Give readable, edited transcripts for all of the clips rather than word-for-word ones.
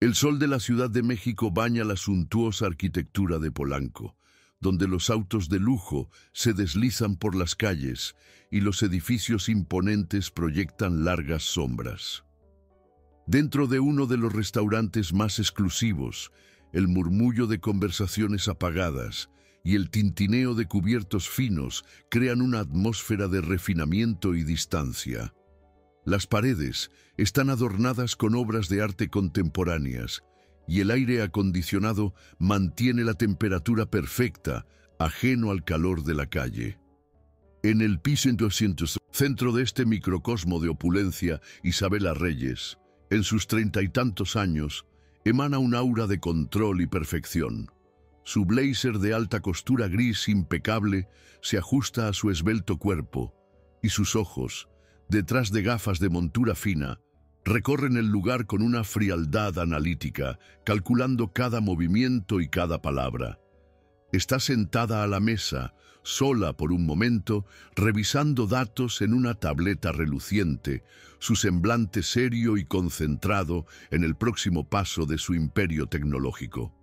El sol de la Ciudad de México baña la suntuosa arquitectura de Polanco, donde los autos de lujo se deslizan por las calles y los edificios imponentes proyectan largas sombras. Dentro de uno de los restaurantes más exclusivos, el murmullo de conversaciones apagadas y el tintineo de cubiertos finos crean una atmósfera de refinamiento y distancia. Las paredes están adornadas con obras de arte contemporáneas y el aire acondicionado mantiene la temperatura perfecta, ajeno al calor de la calle. En el piso 200, centro de este microcosmo de opulencia, Isabela Reyes, en sus 30 y tantos años, emana un aura de control y perfección. Su blazer de alta costura gris impecable se ajusta a su esbelto cuerpo y sus ojos, detrás de gafas de montura fina, recorren el lugar con una frialdad analítica, calculando cada movimiento y cada palabra. Está sentada a la mesa, sola por un momento, revisando datos en una tableta reluciente, su semblante serio y concentrado en el próximo paso de su imperio tecnológico.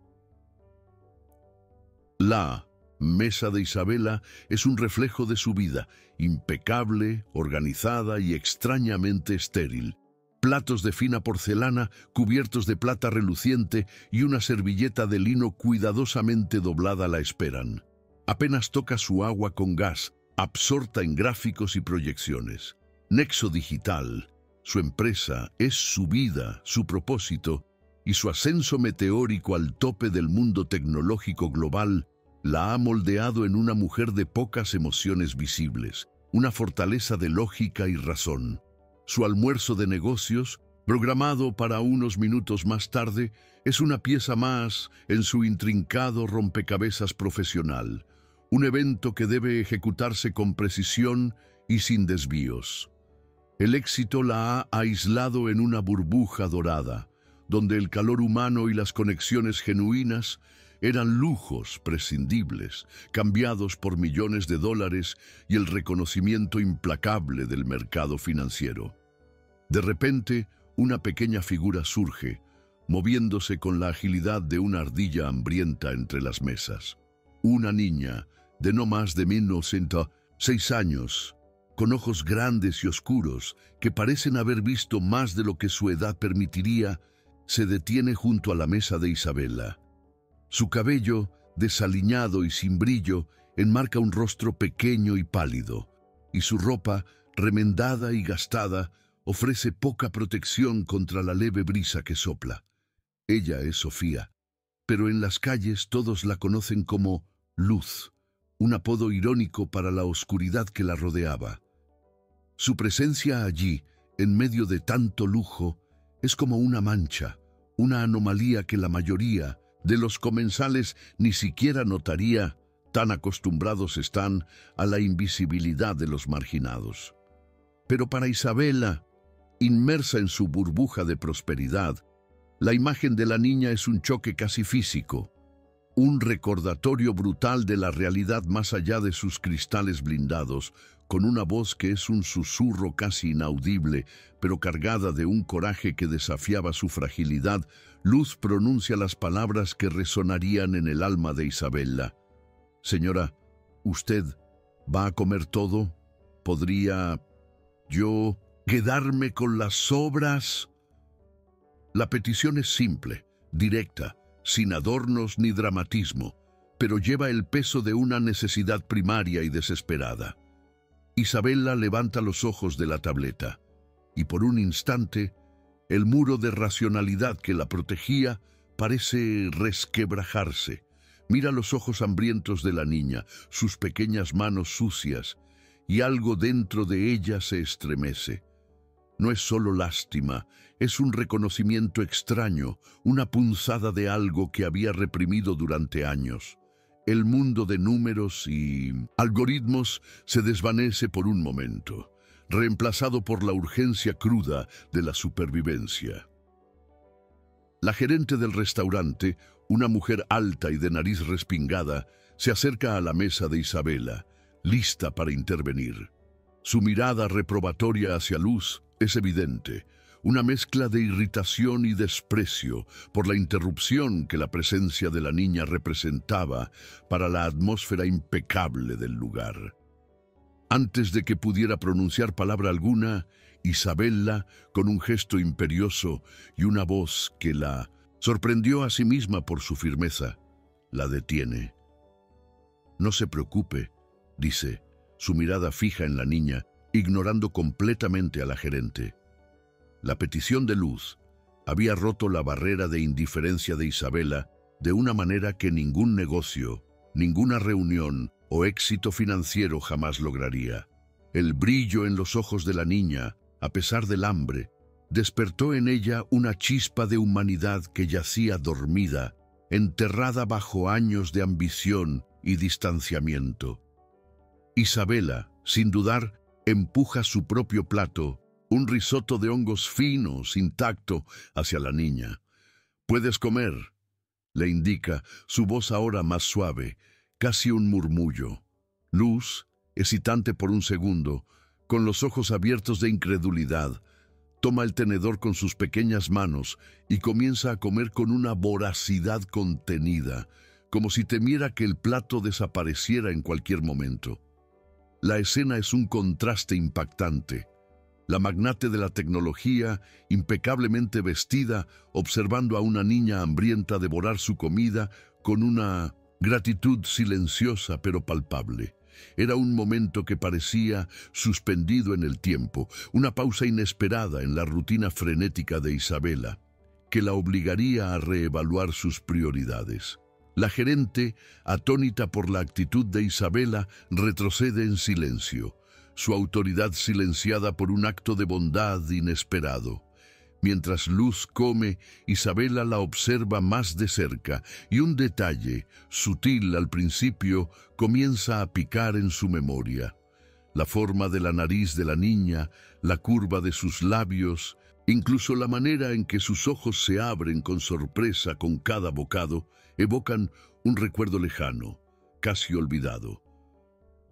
La mesa de Isabela es un reflejo de su vida, impecable, organizada y extrañamente estéril. Platos de fina porcelana, cubiertos de plata reluciente y una servilleta de lino cuidadosamente doblada la esperan. Apenas toca su agua con gas, absorta en gráficos y proyecciones. Nexo Digital, su empresa, es su vida, su propósito, y su ascenso meteórico al tope del mundo tecnológico global la ha moldeado en una mujer de pocas emociones visibles, una fortaleza de lógica y razón. Su almuerzo de negocios, programado para unos minutos más tarde, es una pieza más en su intrincado rompecabezas profesional, un evento que debe ejecutarse con precisión y sin desvíos. El éxito la ha aislado en una burbuja dorada, donde el calor humano y las conexiones genuinas eran lujos prescindibles, cambiados por millones de dólares y el reconocimiento implacable del mercado financiero. De repente, una pequeña figura surge, moviéndose con la agilidad de una ardilla hambrienta entre las mesas. Una niña, de no más de 6 años, con ojos grandes y oscuros, que parecen haber visto más de lo que su edad permitiría, se detiene junto a la mesa de Isabela. Su cabello, desaliñado y sin brillo, enmarca un rostro pequeño y pálido, y su ropa, remendada y gastada, ofrece poca protección contra la leve brisa que sopla. Ella es Sofía, pero en las calles todos la conocen como Luz, un apodo irónico para la oscuridad que la rodeaba. Su presencia allí, en medio de tanto lujo, es como una mancha, una anomalía que la mayoría de los comensales ni siquiera notaría, tan acostumbrados están a la invisibilidad de los marginados. Pero para Isabela, inmersa en su burbuja de prosperidad, la imagen de la niña es un choque casi físico, un recordatorio brutal de la realidad más allá de sus cristales blindados, con una voz que es un susurro casi inaudible, pero cargada de un coraje que desafiaba su fragilidad. Luz pronuncia las palabras que resonarían en el alma de Isabela. «Señora, ¿usted va a comer todo? ¿Podría yo quedarme con las sobras?» La petición es simple, directa, sin adornos ni dramatismo, pero lleva el peso de una necesidad primaria y desesperada. Isabela levanta los ojos de la tableta, y por un instante, el muro de racionalidad que la protegía parece resquebrajarse. Mira los ojos hambrientos de la niña, sus pequeñas manos sucias, y algo dentro de ella se estremece. No es solo lástima, es un reconocimiento extraño, una punzada de algo que había reprimido durante años. El mundo de números y algoritmos se desvanece por un momento, reemplazado por la urgencia cruda de la supervivencia. La gerente del restaurante, una mujer alta y de nariz respingada, se acerca a la mesa de Isabela, lista para intervenir. Su mirada reprobatoria hacia Luz es evidente, una mezcla de irritación y desprecio por la interrupción que la presencia de la niña representaba para la atmósfera impecable del lugar. Antes de que pudiera pronunciar palabra alguna, Isabela, con un gesto imperioso y una voz que la sorprendió a sí misma por su firmeza, la detiene. «No se preocupe», dice, su mirada fija en la niña, ignorando completamente a la gerente. La petición de Luz había roto la barrera de indiferencia de Isabela de una manera que ningún negocio, ninguna reunión o éxito financiero jamás lograría. El brillo en los ojos de la niña, a pesar del hambre, despertó en ella una chispa de humanidad que yacía dormida, enterrada bajo años de ambición y distanciamiento. Isabela, sin dudar, empuja su propio plato, un risotto de hongos finos, intacto, hacia la niña. «Puedes comer», le indica, su voz ahora más suave, casi un murmullo. Luz, hesitante por un segundo, con los ojos abiertos de incredulidad, toma el tenedor con sus pequeñas manos y comienza a comer con una voracidad contenida, como si temiera que el plato desapareciera en cualquier momento. La escena es un contraste impactante. La magnate de la tecnología, impecablemente vestida, observando a una niña hambrienta devorar su comida con una gratitud silenciosa pero palpable. Era un momento que parecía suspendido en el tiempo, una pausa inesperada en la rutina frenética de Isabela, que la obligaría a reevaluar sus prioridades. La gerente, atónita por la actitud de Isabela, retrocede en silencio, su autoridad silenciada por un acto de bondad inesperado. Mientras Luz come, Isabela la observa más de cerca y un detalle, sutil al principio, comienza a picar en su memoria. La forma de la nariz de la niña, la curva de sus labios, incluso la manera en que sus ojos se abren con sorpresa con cada bocado, evocan un recuerdo lejano, casi olvidado.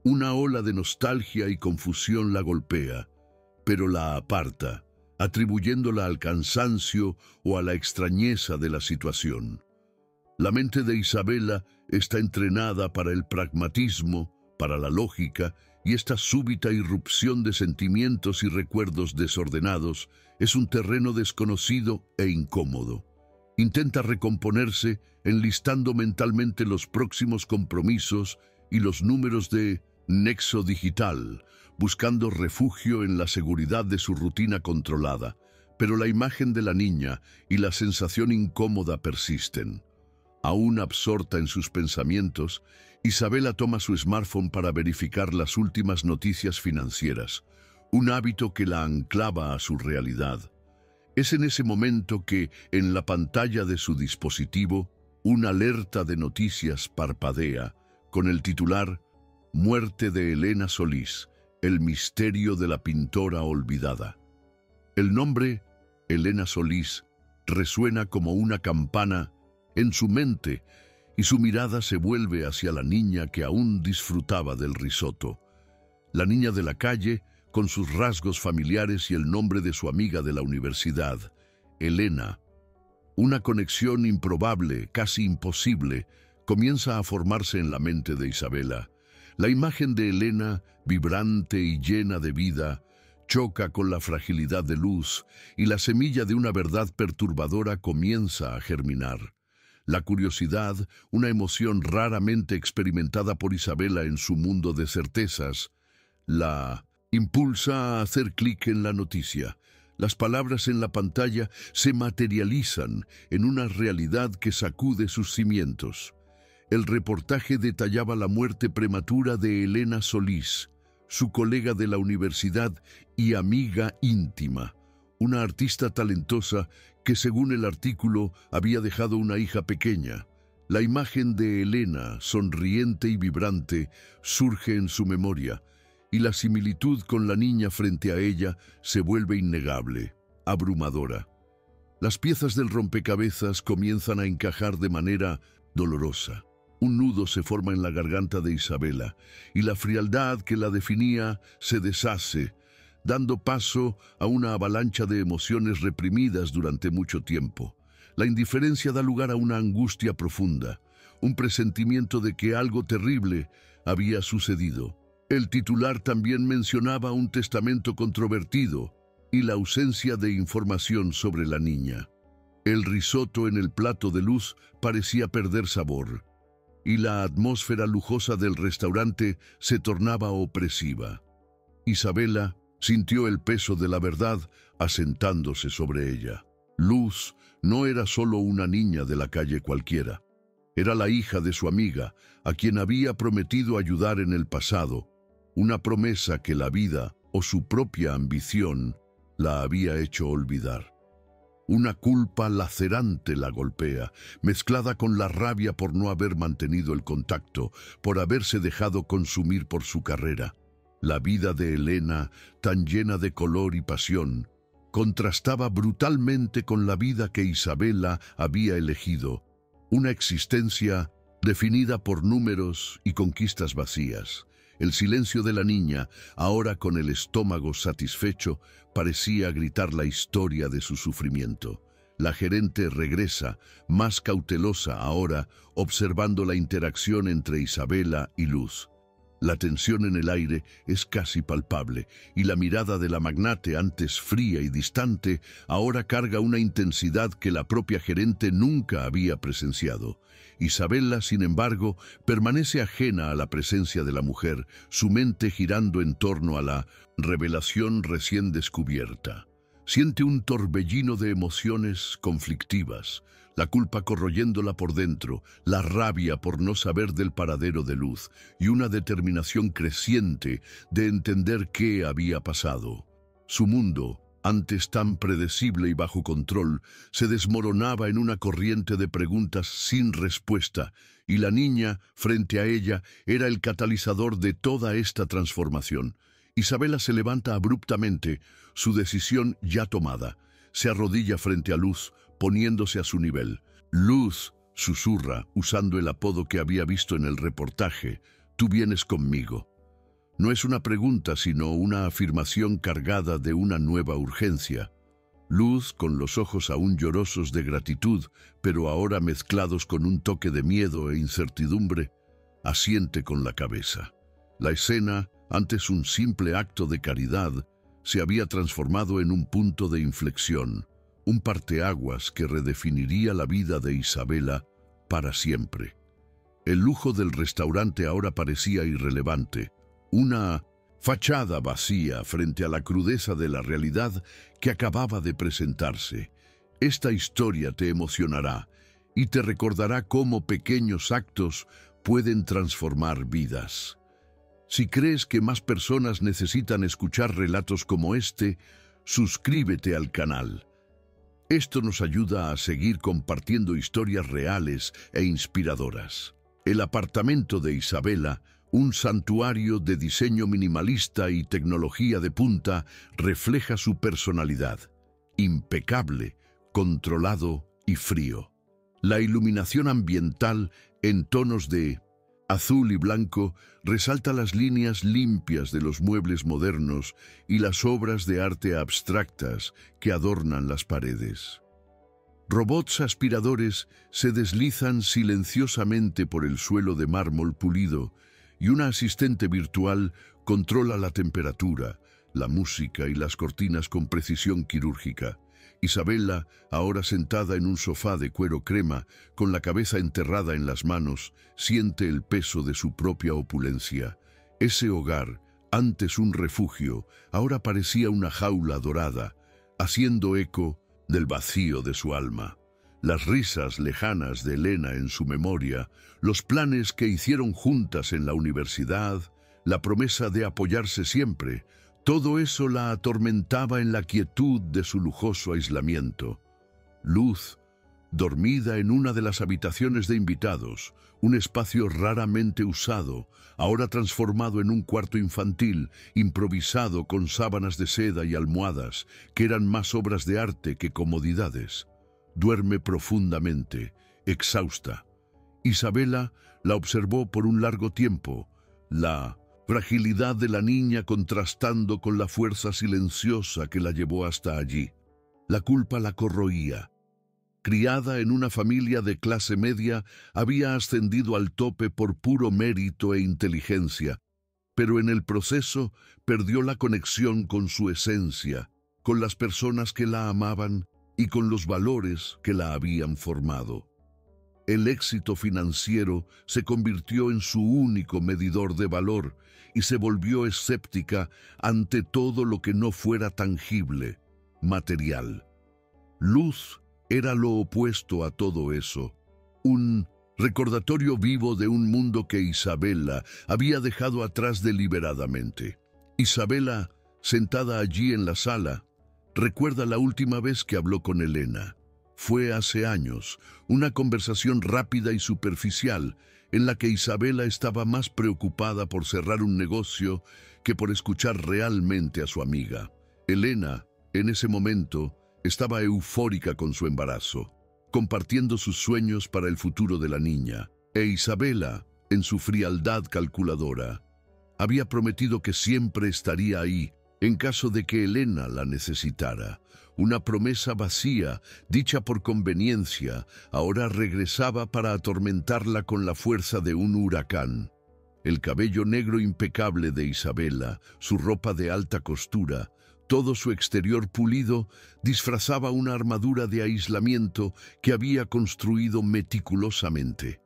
Una ola de nostalgia y confusión la golpea, pero la aparta, atribuyéndola al cansancio o a la extrañeza de la situación. La mente de Isabela está entrenada para el pragmatismo, para la lógica, y esta súbita irrupción de sentimientos y recuerdos desordenados es un terreno desconocido e incómodo. Intenta recomponerse enlistando mentalmente los próximos compromisos y los números de nexo digital, buscando refugio en la seguridad de su rutina controlada, pero la imagen de la niña y la sensación incómoda persisten. Aún absorta en sus pensamientos, Isabela toma su smartphone para verificar las últimas noticias financieras, un hábito que la anclaba a su realidad. Es en ese momento que, en la pantalla de su dispositivo, una alerta de noticias parpadea, con el titular «Muerte de Elena Solís, el misterio de la pintora olvidada». El nombre, Elena Solís, resuena como una campana en su mente y su mirada se vuelve hacia la niña que aún disfrutaba del risotto. La niña de la calle, con sus rasgos familiares y el nombre de su amiga de la universidad, Elena. Una conexión improbable, casi imposible, comienza a formarse en la mente de Isabela. La imagen de Elena, vibrante y llena de vida, choca con la fragilidad de Luz y la semilla de una verdad perturbadora comienza a germinar. La curiosidad, una emoción raramente experimentada por Isabela en su mundo de certezas, la impulsa a hacer clic en la noticia. Las palabras en la pantalla se materializan en una realidad que sacude sus cimientos. El reportaje detallaba la muerte prematura de Elena Solís, su colega de la universidad y amiga íntima, una artista talentosa que, según el artículo, había dejado una hija pequeña. La imagen de Elena, sonriente y vibrante, surge en su memoria, y la similitud con la niña frente a ella se vuelve innegable, abrumadora. Las piezas del rompecabezas comienzan a encajar de manera dolorosa. Un nudo se forma en la garganta de Isabela, y la frialdad que la definía se deshace, dando paso a una avalancha de emociones reprimidas durante mucho tiempo. La indiferencia da lugar a una angustia profunda, un presentimiento de que algo terrible había sucedido. El titular también mencionaba un testamento controvertido y la ausencia de información sobre la niña. El risotto en el plato de luz parecía perder sabor, y la atmósfera lujosa del restaurante se tornaba opresiva. Isabela sintió el peso de la verdad asentándose sobre ella. Luz no era solo una niña de la calle cualquiera. Era la hija de su amiga, a quien había prometido ayudar en el pasado, una promesa que la vida o su propia ambición la había hecho olvidar. Una culpa lacerante la golpea, mezclada con la rabia por no haber mantenido el contacto, por haberse dejado consumir por su carrera. La vida de Elena, tan llena de color y pasión, contrastaba brutalmente con la vida que Isabela había elegido, una existencia definida por números y conquistas vacías. El silencio de la niña, ahora con el estómago satisfecho, parecía gritar la historia de su sufrimiento. La gerente regresa, más cautelosa ahora, observando la interacción entre Isabela y Luz. La tensión en el aire es casi palpable, y la mirada de la magnate, antes fría y distante, ahora carga una intensidad que la propia gerente nunca había presenciado. Isabela, sin embargo, permanece ajena a la presencia de la mujer, su mente girando en torno a la revelación recién descubierta. Siente un torbellino de emociones conflictivas, la culpa corroyéndola por dentro, la rabia por no saber del paradero de Luz y una determinación creciente de entender qué había pasado. Su mundo, antes tan predecible y bajo control, se desmoronaba en una corriente de preguntas sin respuesta, y la niña, frente a ella, era el catalizador de toda esta transformación. Isabela se levanta abruptamente, su decisión ya tomada. Se arrodilla frente a Luz, poniéndose a su nivel. Luz, susurra, usando el apodo que había visto en el reportaje, «Tú vienes conmigo». No es una pregunta, sino una afirmación cargada de una nueva urgencia. Luz, con los ojos aún llorosos de gratitud, pero ahora mezclados con un toque de miedo e incertidumbre, asiente con la cabeza. La escena, antes un simple acto de caridad, se había transformado en un punto de inflexión, un parteaguas que redefiniría la vida de Isabela para siempre. El lujo del restaurante ahora parecía irrelevante, una fachada vacía frente a la crudeza de la realidad que acababa de presentarse. Esta historia te emocionará y te recordará cómo pequeños actos pueden transformar vidas. Si crees que más personas necesitan escuchar relatos como este, suscríbete al canal. Esto nos ayuda a seguir compartiendo historias reales e inspiradoras. El apartamento de Isabela, un santuario de diseño minimalista y tecnología de punta, refleja su personalidad, impecable, controlado y frío. La iluminación ambiental en tonos de azul y blanco resalta las líneas limpias de los muebles modernos y las obras de arte abstractas que adornan las paredes. Robots aspiradores se deslizan silenciosamente por el suelo de mármol pulido y una asistente virtual controla la temperatura, la música y las cortinas con precisión quirúrgica. Isabela, ahora sentada en un sofá de cuero crema, con la cabeza enterrada en las manos, siente el peso de su propia opulencia. Ese hogar, antes un refugio, ahora parecía una jaula dorada, haciendo eco del vacío de su alma. Las risas lejanas de Elena en su memoria, los planes que hicieron juntas en la universidad, la promesa de apoyarse siempre, todo eso la atormentaba en la quietud de su lujoso aislamiento. Luz, dormida en una de las habitaciones de invitados, un espacio raramente usado, ahora transformado en un cuarto infantil, improvisado con sábanas de seda y almohadas, que eran más obras de arte que comodidades. Duerme profundamente, exhausta. Isabela la observó por un largo tiempo, la fragilidad de la niña contrastando con la fuerza silenciosa que la llevó hasta allí. La culpa la corroía. Criada en una familia de clase media, había ascendido al tope por puro mérito e inteligencia, pero en el proceso perdió la conexión con su esencia, con las personas que la amaban y con los valores que la habían formado. El éxito financiero se convirtió en su único medidor de valor y se volvió escéptica ante todo lo que no fuera tangible, material. Luz era lo opuesto a todo eso, un recordatorio vivo de un mundo que Isabela había dejado atrás deliberadamente. Isabela, sentada allí en la sala, recuerda la última vez que habló con Elena. Fue hace años, una conversación rápida y superficial en la que Isabela estaba más preocupada por cerrar un negocio que por escuchar realmente a su amiga. Elena, en ese momento, estaba eufórica con su embarazo, compartiendo sus sueños para el futuro de la niña, e Isabela, en su frialdad calculadora, había prometido que siempre estaría ahí en caso de que Elena la necesitara. Una promesa vacía, dicha por conveniencia, ahora regresaba para atormentarla con la fuerza de un huracán. El cabello negro impecable de Isabela, su ropa de alta costura, todo su exterior pulido disfrazaba una armadura de aislamiento que había construido meticulosamente.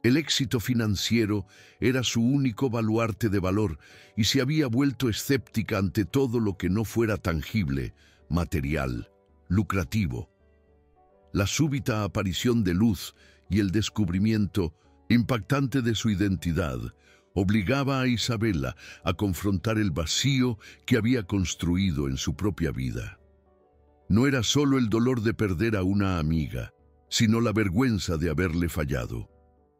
El éxito financiero era su único baluarte de valor y se había vuelto escéptica ante todo lo que no fuera tangible, material, lucrativo. La súbita aparición de Luz y el descubrimiento impactante de su identidad obligaba a Isabela a confrontar el vacío que había construido en su propia vida. No era solo el dolor de perder a una amiga, sino la vergüenza de haberle fallado.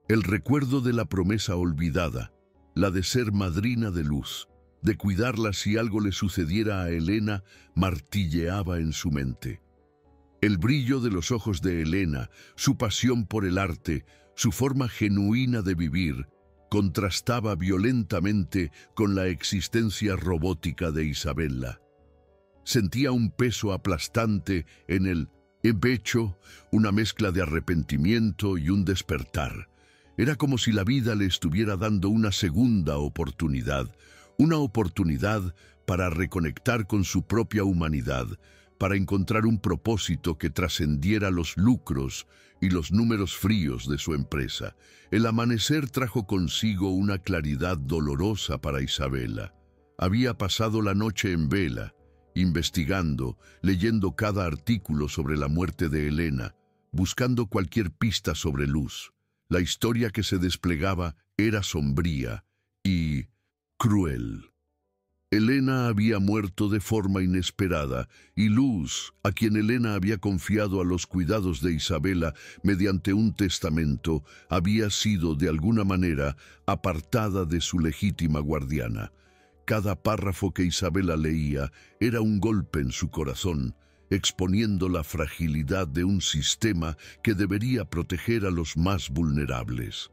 El recuerdo de la promesa olvidada, la de ser madrina de Luz, de cuidarla si algo le sucediera a Elena, martilleaba en su mente. El brillo de los ojos de Elena, su pasión por el arte, su forma genuina de vivir, contrastaba violentamente con la existencia robótica de Isabela. Sentía un peso aplastante en el pecho, una mezcla de arrepentimiento y un despertar. Era como si la vida le estuviera dando una segunda oportunidad, una oportunidad para reconectar con su propia humanidad, para encontrar un propósito que trascendiera los lucros y los números fríos de su empresa. El amanecer trajo consigo una claridad dolorosa para Isabela. Había pasado la noche en vela, investigando, leyendo cada artículo sobre la muerte de Elena, buscando cualquier pista sobre Luz. La historia que se desplegaba era sombría y cruel. Elena había muerto de forma inesperada y Luz, a quien Elena había confiado a los cuidados de Isabela mediante un testamento, había sido de alguna manera apartada de su legítima guardiana. Cada párrafo que Isabela leía era un golpe en su corazón, exponiendo la fragilidad de un sistema que debería proteger a los más vulnerables.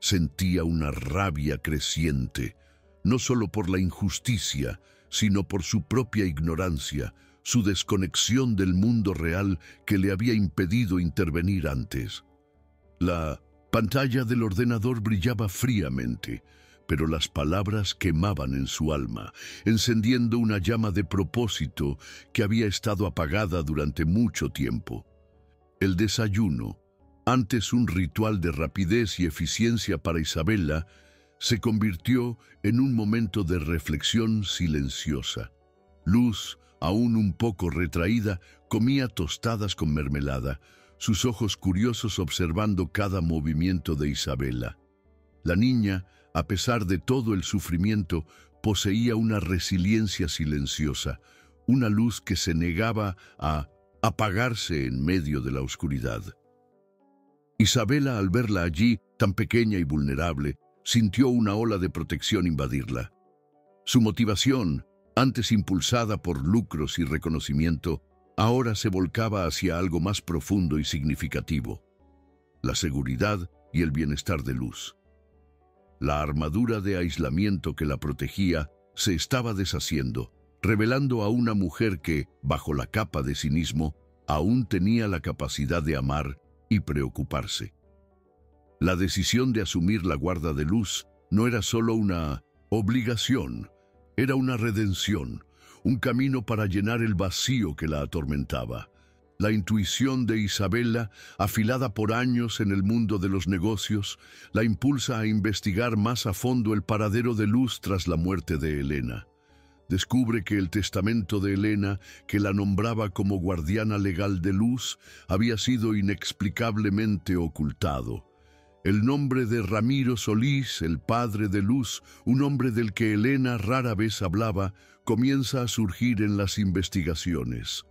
Sentía una rabia creciente, no solo por la injusticia, sino por su propia ignorancia, su desconexión del mundo real que le había impedido intervenir antes. La pantalla del ordenador brillaba fríamente, pero las palabras quemaban en su alma, encendiendo una llama de propósito que había estado apagada durante mucho tiempo. El desayuno, antes un ritual de rapidez y eficiencia para Isabela, se convirtió en un momento de reflexión silenciosa. Luz, aún un poco retraída, comía tostadas con mermelada, sus ojos curiosos observando cada movimiento de Isabela. La niña, a pesar de todo el sufrimiento, poseía una resiliencia silenciosa, una luz que se negaba a apagarse en medio de la oscuridad. Isabela, al verla allí, tan pequeña y vulnerable, sintió una ola de protección invadirla. Su motivación, antes impulsada por lucros y reconocimiento, ahora se volcaba hacia algo más profundo y significativo: la seguridad y el bienestar de Luz. La armadura de aislamiento que la protegía se estaba deshaciendo, revelando a una mujer que, bajo la capa de cinismo, aún tenía la capacidad de amar y preocuparse. La decisión de asumir la guarda de Luz no era solo una obligación, era una redención, un camino para llenar el vacío que la atormentaba. La intuición de Isabela, afilada por años en el mundo de los negocios, la impulsa a investigar más a fondo el paradero de Luz tras la muerte de Elena. Descubre que el testamento de Elena, que la nombraba como guardiana legal de Luz, había sido inexplicablemente ocultado. El nombre de Ramiro Solís, el padre de Luz, un hombre del que Elena rara vez hablaba, comienza a surgir en las investigaciones.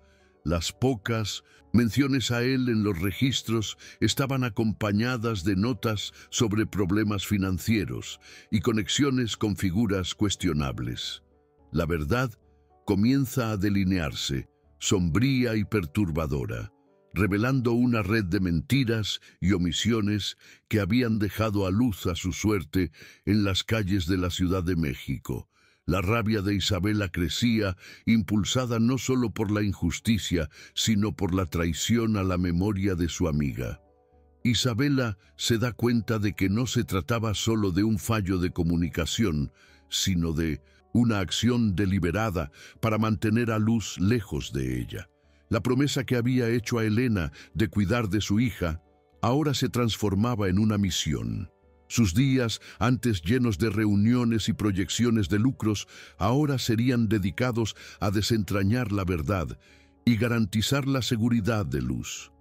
Las pocas menciones a él en los registros estaban acompañadas de notas sobre problemas financieros y conexiones con figuras cuestionables. La verdad comienza a delinearse, sombría y perturbadora, revelando una red de mentiras y omisiones que habían dejado a Luz a su suerte en las calles de la Ciudad de México. La rabia de Isabela crecía, impulsada no solo por la injusticia, sino por la traición a la memoria de su amiga. Isabela se da cuenta de que no se trataba solo de un fallo de comunicación, sino de una acción deliberada para mantener a Luz lejos de ella. La promesa que había hecho a Elena de cuidar de su hija, ahora se transformaba en una misión. Sus días, antes llenos de reuniones y proyecciones de lucros, ahora serían dedicados a desentrañar la verdad y garantizar la seguridad de Luz.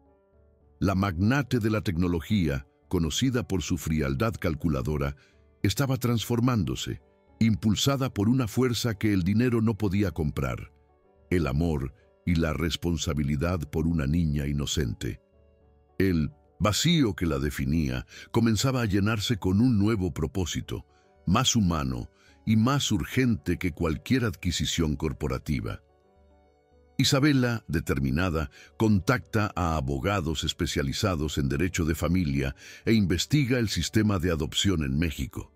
La magnate de la tecnología, conocida por su frialdad calculadora, estaba transformándose, impulsada por una fuerza que el dinero no podía comprar: el amor y la responsabilidad por una niña inocente. El vacío que la definía comenzaba a llenarse con un nuevo propósito, más humano y más urgente que cualquier adquisición corporativa. Isabela, determinada, contacta a abogados especializados en derecho de familia e investiga el sistema de adopción en México.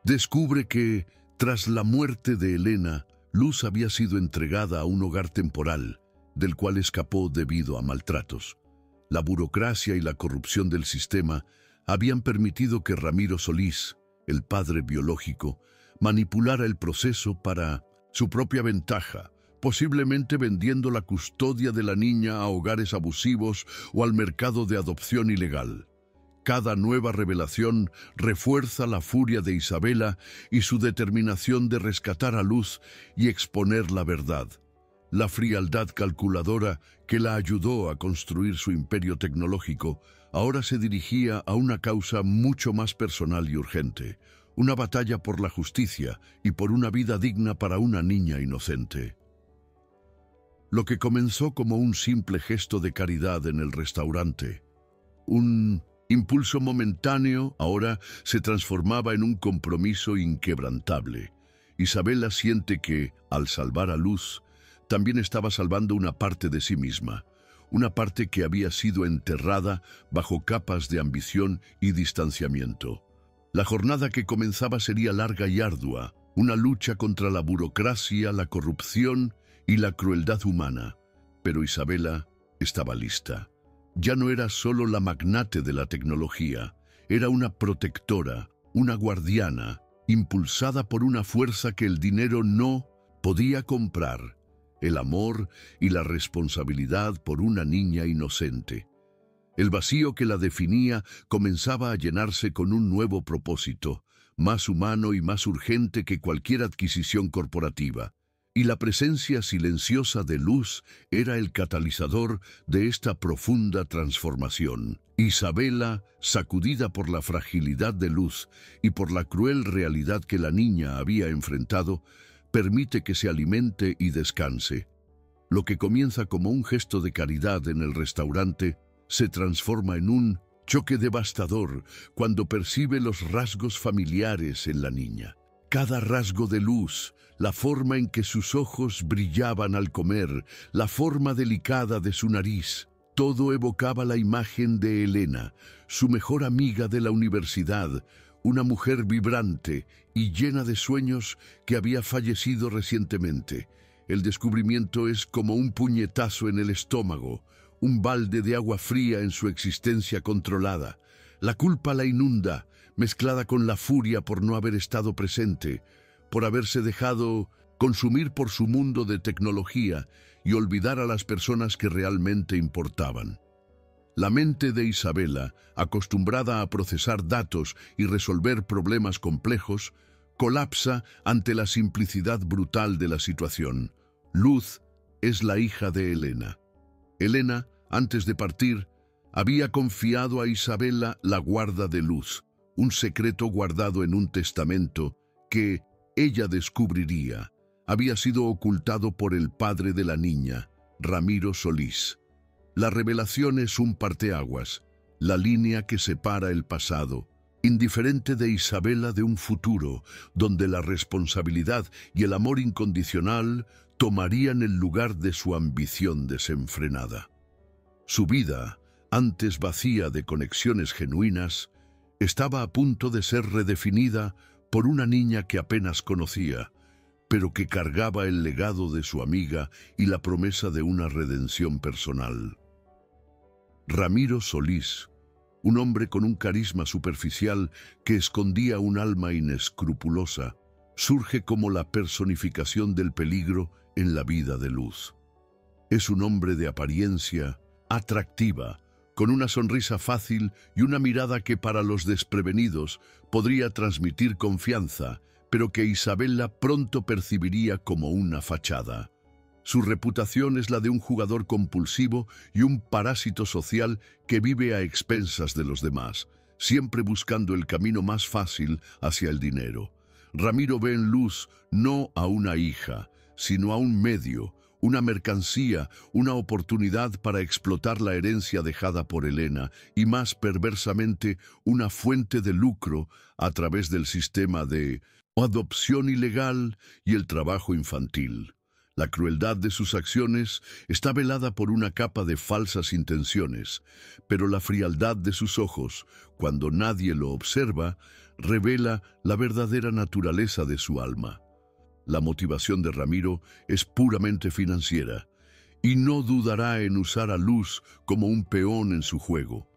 Descubre que, tras la muerte de Elena, Luz había sido entregada a un hogar temporal, del cual escapó debido a maltratos. La burocracia y la corrupción del sistema habían permitido que Ramiro Solís, el padre biológico, manipulara el proceso para su propia ventaja, posiblemente vendiendo la custodia de la niña a hogares abusivos o al mercado de adopción ilegal. Cada nueva revelación refuerza la furia de Isabela y su determinación de rescatar a Luz y exponer la verdad. La frialdad calculadora que la ayudó a construir su imperio tecnológico ahora se dirigía a una causa mucho más personal y urgente: una batalla por la justicia y por una vida digna para una niña inocente. Lo que comenzó como un simple gesto de caridad en el restaurante, un impulso momentáneo, ahora se transformaba en un compromiso inquebrantable. Isabela siente que, al salvar a Luz, también estaba salvando una parte de sí misma, una parte que había sido enterrada bajo capas de ambición y distanciamiento. La jornada que comenzaba sería larga y ardua, una lucha contra la burocracia, la corrupción y la crueldad humana. Pero Isabela estaba lista. Ya no era solo la magnate de la tecnología, era una protectora, una guardiana, impulsada por una fuerza que el dinero no podía comprar: el amor y la responsabilidad por una niña inocente. El vacío que la definía comenzaba a llenarse con un nuevo propósito, más humano y más urgente que cualquier adquisición corporativa. Y la presencia silenciosa de Luz era el catalizador de esta profunda transformación. Isabela, sacudida por la fragilidad de Luz y por la cruel realidad que la niña había enfrentado, permite que se alimente y descanse. Lo que comienza como un gesto de caridad en el restaurante se transforma en un choque devastador cuando percibe los rasgos familiares en la niña. Cada rasgo de Luz, la forma en que sus ojos brillaban al comer, la forma delicada de su nariz, todo evocaba la imagen de Elena, su mejor amiga de la universidad, una mujer vibrante y llena de sueños que había fallecido recientemente. El descubrimiento es como un puñetazo en el estómago, un balde de agua fría en su existencia controlada. La culpa la inunda, mezclada con la furia por no haber estado presente, por haberse dejado consumir por su mundo de tecnología y olvidar a las personas que realmente importaban. La mente de Isabela, acostumbrada a procesar datos y resolver problemas complejos, colapsa ante la simplicidad brutal de la situación. Luz es la hija de Elena. Elena, antes de partir, había confiado a Isabela la guarda de Luz, un secreto guardado en un testamento que ella descubriría. Había sido ocultado por el padre de la niña, Ramiro Solís. La revelación es un parteaguas, la línea que separa el pasado, indiferente de Isabela de un futuro, donde la responsabilidad y el amor incondicional tomarían el lugar de su ambición desenfrenada. Su vida, antes vacía de conexiones genuinas, estaba a punto de ser redefinida por una niña que apenas conocía, pero que cargaba el legado de su amiga y la promesa de una redención personal. Ramiro Solís, un hombre con un carisma superficial que escondía un alma inescrupulosa, surge como la personificación del peligro en la vida de Luz. Es un hombre de apariencia atractiva, con una sonrisa fácil y una mirada que para los desprevenidos podría transmitir confianza, pero que Isabela pronto percibiría como una fachada. Su reputación es la de un jugador compulsivo y un parásito social que vive a expensas de los demás, siempre buscando el camino más fácil hacia el dinero. Ramiro ve en Luz no a una hija, sino a un medio, una mercancía, una oportunidad para explotar la herencia dejada por Elena y, más perversamente, una fuente de lucro a través del sistema de adopción ilegal y el trabajo infantil. La crueldad de sus acciones está velada por una capa de falsas intenciones, pero la frialdad de sus ojos, cuando nadie lo observa, revela la verdadera naturaleza de su alma. La motivación de Ramiro es puramente financiera, y no dudará en usar a Luz como un peón en su juego.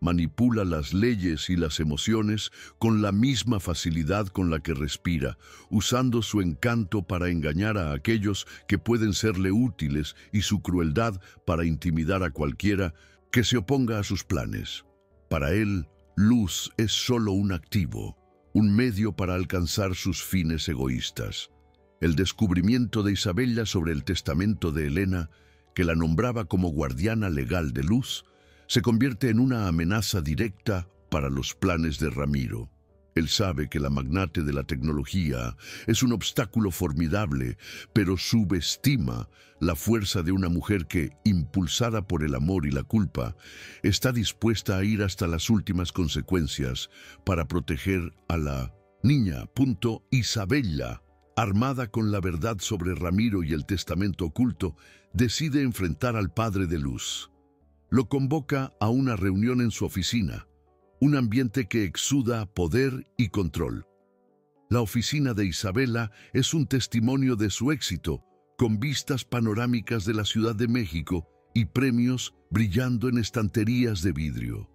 Manipula las leyes y las emociones con la misma facilidad con la que respira, usando su encanto para engañar a aquellos que pueden serle útiles y su crueldad para intimidar a cualquiera que se oponga a sus planes. Para él, Luz es solo un activo, un medio para alcanzar sus fines egoístas. El descubrimiento de Isabela sobre el testamento de Elena, que la nombraba como guardiana legal de Luz, se convierte en una amenaza directa para los planes de Ramiro. Él sabe que la magnate de la tecnología es un obstáculo formidable, pero subestima la fuerza de una mujer que, impulsada por el amor y la culpa, está dispuesta a ir hasta las últimas consecuencias para proteger a la niña. Isabela, armada con la verdad sobre Ramiro y el testamento oculto, decide enfrentar al padre de Luz. Lo convoca a una reunión en su oficina, un ambiente que exuda poder y control. La oficina de Isabela es un testimonio de su éxito, con vistas panorámicas de la Ciudad de México y premios brillando en estanterías de vidrio.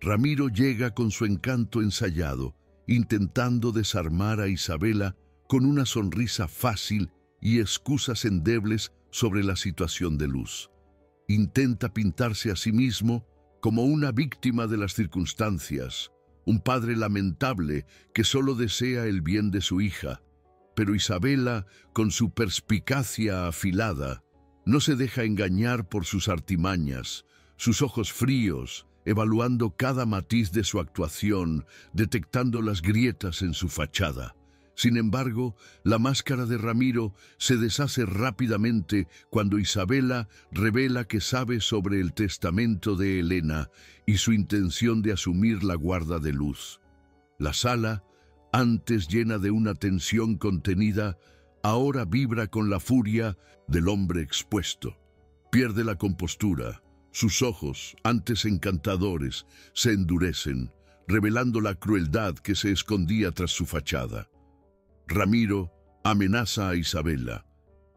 Ramiro llega con su encanto ensayado, intentando desarmar a Isabela con una sonrisa fácil y excusas endebles sobre la situación de Luz. Intenta pintarse a sí mismo como una víctima de las circunstancias, un padre lamentable que solo desea el bien de su hija. Pero Isabela, con su perspicacia afilada, no se deja engañar por sus artimañas, sus ojos fríos, evaluando cada matiz de su actuación, detectando las grietas en su fachada. Sin embargo, la máscara de Ramiro se deshace rápidamente cuando Isabela revela que sabe sobre el testamento de Elena y su intención de asumir la guarda de Luz. La sala, antes llena de una tensión contenida, ahora vibra con la furia del hombre expuesto. Pierde la compostura, sus ojos, antes encantadores, se endurecen. revelando la crueldad que se escondía tras su fachada. Ramiro amenaza a Isabela,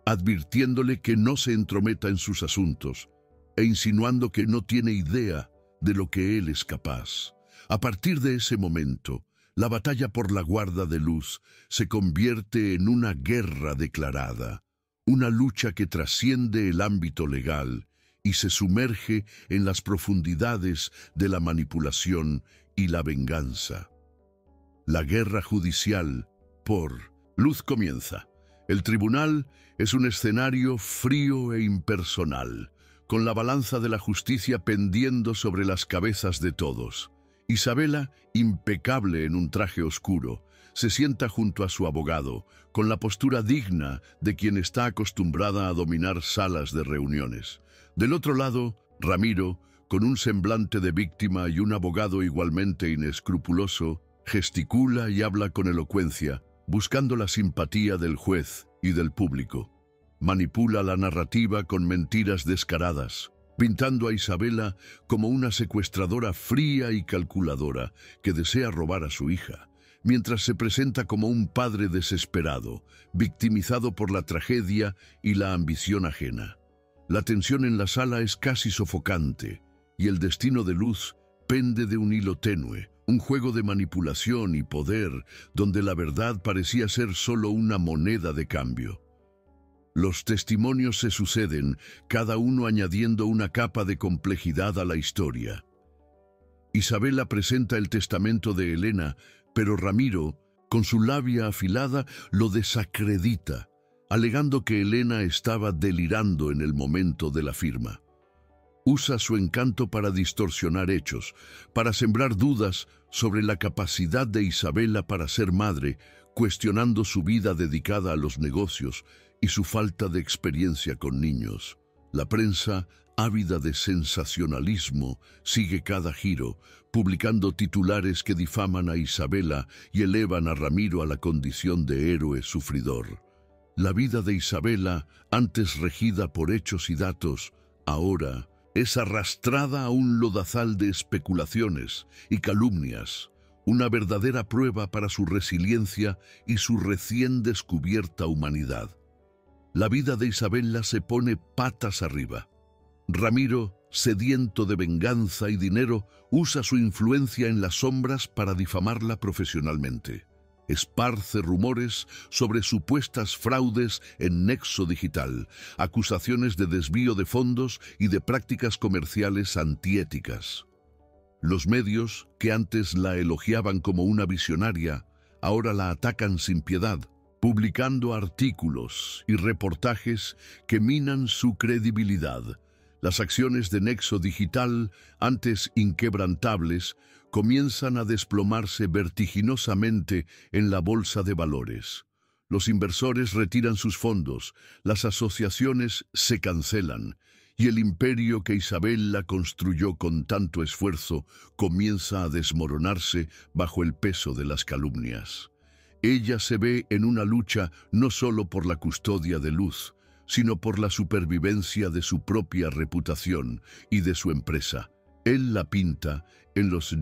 advirtiéndole que no se entrometa en sus asuntos e insinuando que no tiene idea de lo que él es capaz. A partir de ese momento, la batalla por la guarda de Luz se convierte en una guerra declarada, una lucha que trasciende el ámbito legal y se sumerge en las profundidades de la manipulación y la venganza. La guerra judicial por Luz comienza. El tribunal es un escenario frío e impersonal, con la balanza de la justicia pendiendo sobre las cabezas de todos. Isabela, impecable en un traje oscuro, se sienta junto a su abogado, con la postura digna de quien está acostumbrada a dominar salas de reuniones. Del otro lado, Ramiro, con un semblante de víctima y un abogado igualmente inescrupuloso, gesticula y habla con elocuencia, buscando la simpatía del juez y del público. Manipula la narrativa con mentiras descaradas, pintando a Isabela como una secuestradora fría y calculadora que desea robar a su hija, mientras se presenta como un padre desesperado, victimizado por la tragedia y la ambición ajena. La tensión en la sala es casi sofocante, y el destino de Luz pende de un hilo tenue, un juego de manipulación y poder donde la verdad parecía ser solo una moneda de cambio. Los testimonios se suceden, cada uno añadiendo una capa de complejidad a la historia. Isabela presenta el testamento de Elena, pero Ramiro, con su labia afilada, lo desacredita, alegando que Elena estaba delirando en el momento de la firma. Usa su encanto para distorsionar hechos, para sembrar dudas sobre la capacidad de Isabela para ser madre, cuestionando su vida dedicada a los negocios y su falta de experiencia con niños. La prensa, ávida de sensacionalismo, sigue cada giro, publicando titulares que difaman a Isabela y elevan a Ramiro a la condición de héroe sufridor. La vida de Isabela, antes regida por hechos y datos, ahora es arrastrada a un lodazal de especulaciones y calumnias, una verdadera prueba para su resiliencia y su recién descubierta humanidad. La vida de Isabela se pone patas arriba. Ramiro, sediento de venganza y dinero, usa su influencia en las sombras para difamarla profesionalmente. Esparce rumores sobre supuestas fraudes en Nexo Digital, acusaciones de desvío de fondos y de prácticas comerciales antiéticas. Los medios, que antes la elogiaban como una visionaria, ahora la atacan sin piedad, publicando artículos y reportajes que minan su credibilidad. Las acciones de Nexo Digital, antes inquebrantables, comienzan a desplomarse vertiginosamente en la bolsa de valores. Los inversores retiran sus fondos, las asociaciones se cancelan, y el imperio que Isabela construyó con tanto esfuerzo comienza a desmoronarse bajo el peso de las calumnias. Ella se ve en una lucha no solo por la custodia de Luz, sino por la supervivencia de su propia reputación y de su empresa. Él la pinta en los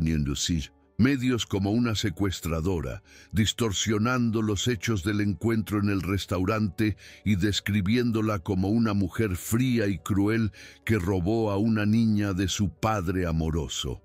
medios como una secuestradora, distorsionando los hechos del encuentro en el restaurante y describiéndola como una mujer fría y cruel que robó a una niña de su padre amoroso.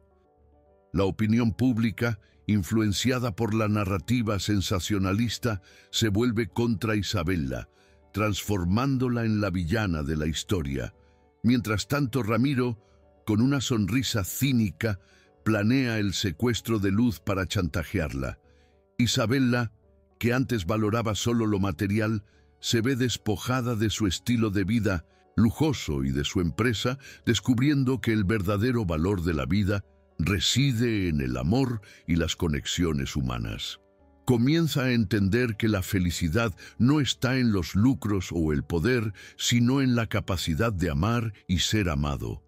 La opinión pública, influenciada por la narrativa sensacionalista, se vuelve contra Isabela, transformándola en la villana de la historia. Mientras tanto, Ramiro, con una sonrisa cínica, planea el secuestro de Luz para chantajearla. Isabela, que antes valoraba solo lo material, se ve despojada de su estilo de vida lujoso y de su empresa, descubriendo que el verdadero valor de la vida reside en el amor y las conexiones humanas. Comienza a entender que la felicidad no está en los lucros o el poder, sino en la capacidad de amar y ser amado,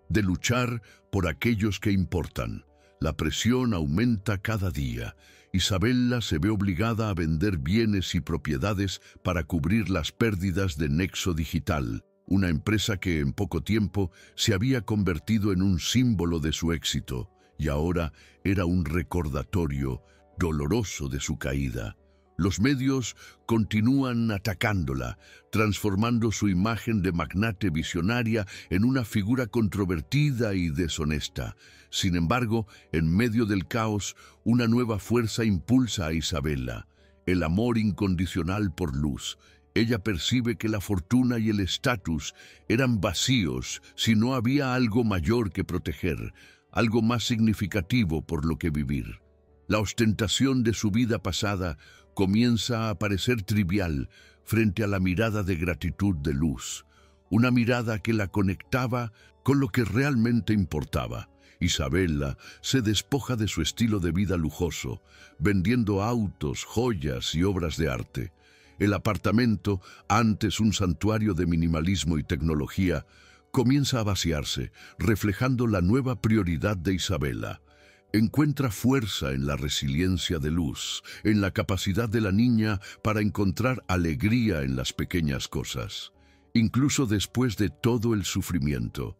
de luchar por aquellos que importan. La presión aumenta cada día. Isabela se ve obligada a vender bienes y propiedades para cubrir las pérdidas de Nexo Digital, una empresa que en poco tiempo se había convertido en un símbolo de su éxito y ahora era un recordatorio doloroso de su caída. Los medios continúan atacándola, transformando su imagen de magnate visionaria en una figura controvertida y deshonesta. Sin embargo, en medio del caos, una nueva fuerza impulsa a Isabella: el amor incondicional por Luz. Ella percibe que la fortuna y el estatus eran vacíos si no había algo mayor que proteger, algo más significativo por lo que vivir. La ostentación de su vida pasada comienza a parecer trivial frente a la mirada de gratitud de Luz, una mirada que la conectaba con lo que realmente importaba. Isabella se despoja de su estilo de vida lujoso, vendiendo autos, joyas y obras de arte. El apartamento, antes un santuario de minimalismo y tecnología, comienza a vaciarse, reflejando la nueva prioridad de Isabella. Encuentra fuerza en la resiliencia de Luz, en la capacidad de la niña para encontrar alegría en las pequeñas cosas, incluso después de todo el sufrimiento.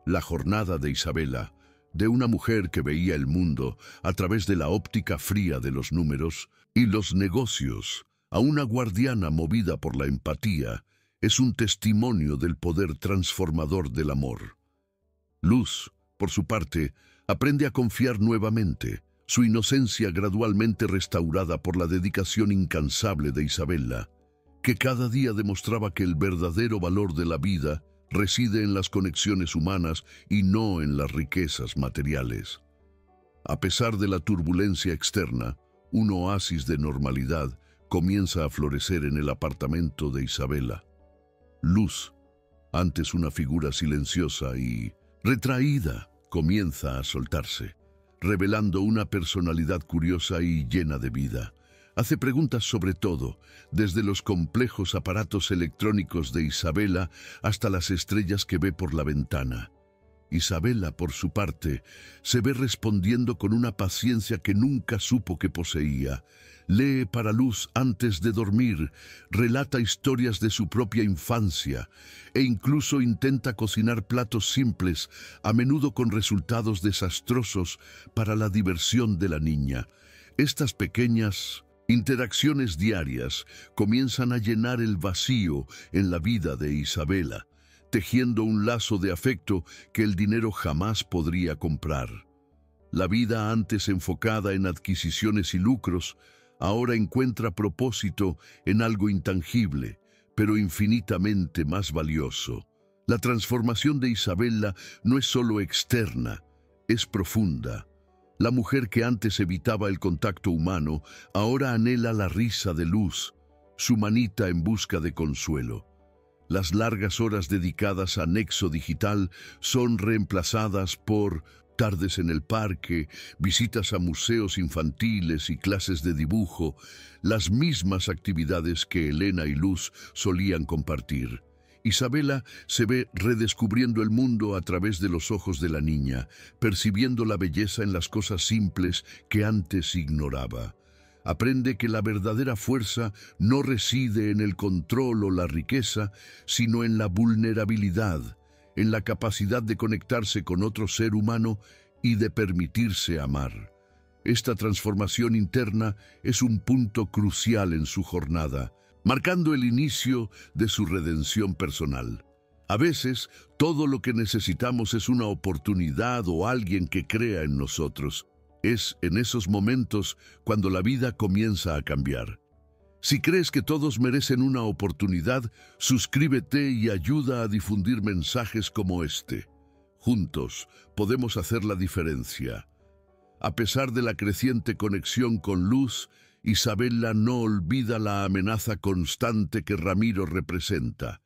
La jornada de Isabella, de una mujer que veía el mundo a través de la óptica fría de los números y los negocios, a una guardiana movida por la empatía, es un testimonio del poder transformador del amor. Luz, por su parte, aprende a confiar nuevamente, su inocencia gradualmente restaurada por la dedicación incansable de Isabella, que cada día demostraba que el verdadero valor de la vida reside en las conexiones humanas y no en las riquezas materiales. A pesar de la turbulencia externa, un oasis de normalidad comienza a florecer en el apartamento de Isabella. Luz, antes una figura silenciosa y retraída, comienza a soltarse, revelando una personalidad curiosa y llena de vida. Hace preguntas sobre todo, desde los complejos aparatos electrónicos de Isabella hasta las estrellas que ve por la ventana. Isabella, por su parte, se ve respondiendo con una paciencia que nunca supo que poseía. Lee para Luz antes de dormir, relata historias de su propia infancia e incluso intenta cocinar platos simples, a menudo con resultados desastrosos para la diversión de la niña. Estas pequeñas interacciones diarias comienzan a llenar el vacío en la vida de Isabella, tejiendo un lazo de afecto que el dinero jamás podría comprar. La vida antes enfocada en adquisiciones y lucros, ahora encuentra propósito en algo intangible, pero infinitamente más valioso. La transformación de Isabella no es solo externa, es profunda. La mujer que antes evitaba el contacto humano, ahora anhela la risa de Luz, su manita en busca de consuelo. Las largas horas dedicadas a Nexo Digital son reemplazadas por tardes en el parque, visitas a museos infantiles y clases de dibujo, las mismas actividades que Elena y Luz solían compartir. Isabella se ve redescubriendo el mundo a través de los ojos de la niña, percibiendo la belleza en las cosas simples que antes ignoraba. Aprende que la verdadera fuerza no reside en el control o la riqueza, sino en la vulnerabilidad, en la capacidad de conectarse con otro ser humano y de permitirse amar. Esta transformación interna es un punto crucial en su jornada, marcando el inicio de su redención personal. A veces, todo lo que necesitamos es una oportunidad o alguien que crea en nosotros. Es en esos momentos cuando la vida comienza a cambiar. Si crees que todos merecen una oportunidad, suscríbete y ayuda a difundir mensajes como este. Juntos podemos hacer la diferencia. A pesar de la creciente conexión con Luz, Isabella no olvida la amenaza constante que Ramiro representa.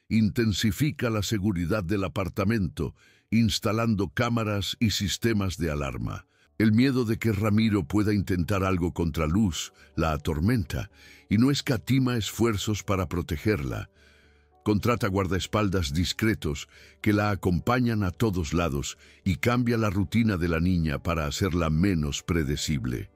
Intensifica la seguridad del apartamento, instalando cámaras y sistemas de alarma. El miedo de que Ramiro pueda intentar algo contra Luz la atormenta y no escatima esfuerzos para protegerla. Contrata guardaespaldas discretos que la acompañan a todos lados y cambia la rutina de la niña para hacerla menos predecible.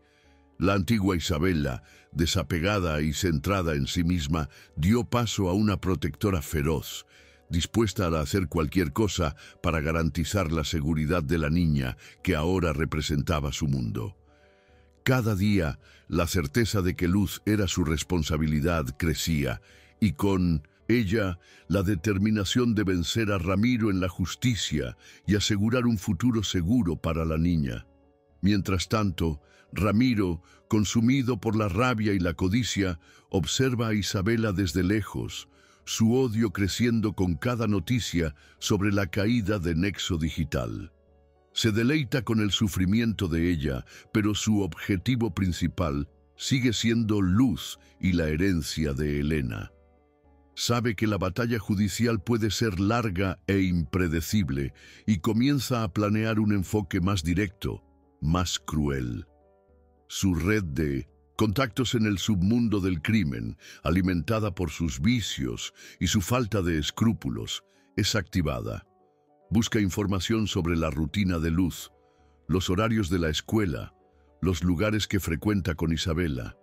La antigua Isabella, desapegada y centrada en sí misma, dio paso a una protectora feroz, dispuesta a hacer cualquier cosa para garantizar la seguridad de la niña que ahora representaba su mundo. Cada día, la certeza de que Luz era su responsabilidad crecía, y con ella, la determinación de vencer a Ramiro en la justicia y asegurar un futuro seguro para la niña. Mientras tanto, Ramiro, consumido por la rabia y la codicia, observa a Isabela desde lejos, su odio creciendo con cada noticia sobre la caída de Nexo Digital. Se deleita con el sufrimiento de ella, pero su objetivo principal sigue siendo Luz y la herencia de Elena. Sabe que la batalla judicial puede ser larga e impredecible y comienza a planear un enfoque más directo, más cruel. Su red de contactos en el submundo del crimen, alimentada por sus vicios y su falta de escrúpulos, es activada. Busca información sobre la rutina de Luz, los horarios de la escuela, los lugares que frecuenta con Isabela.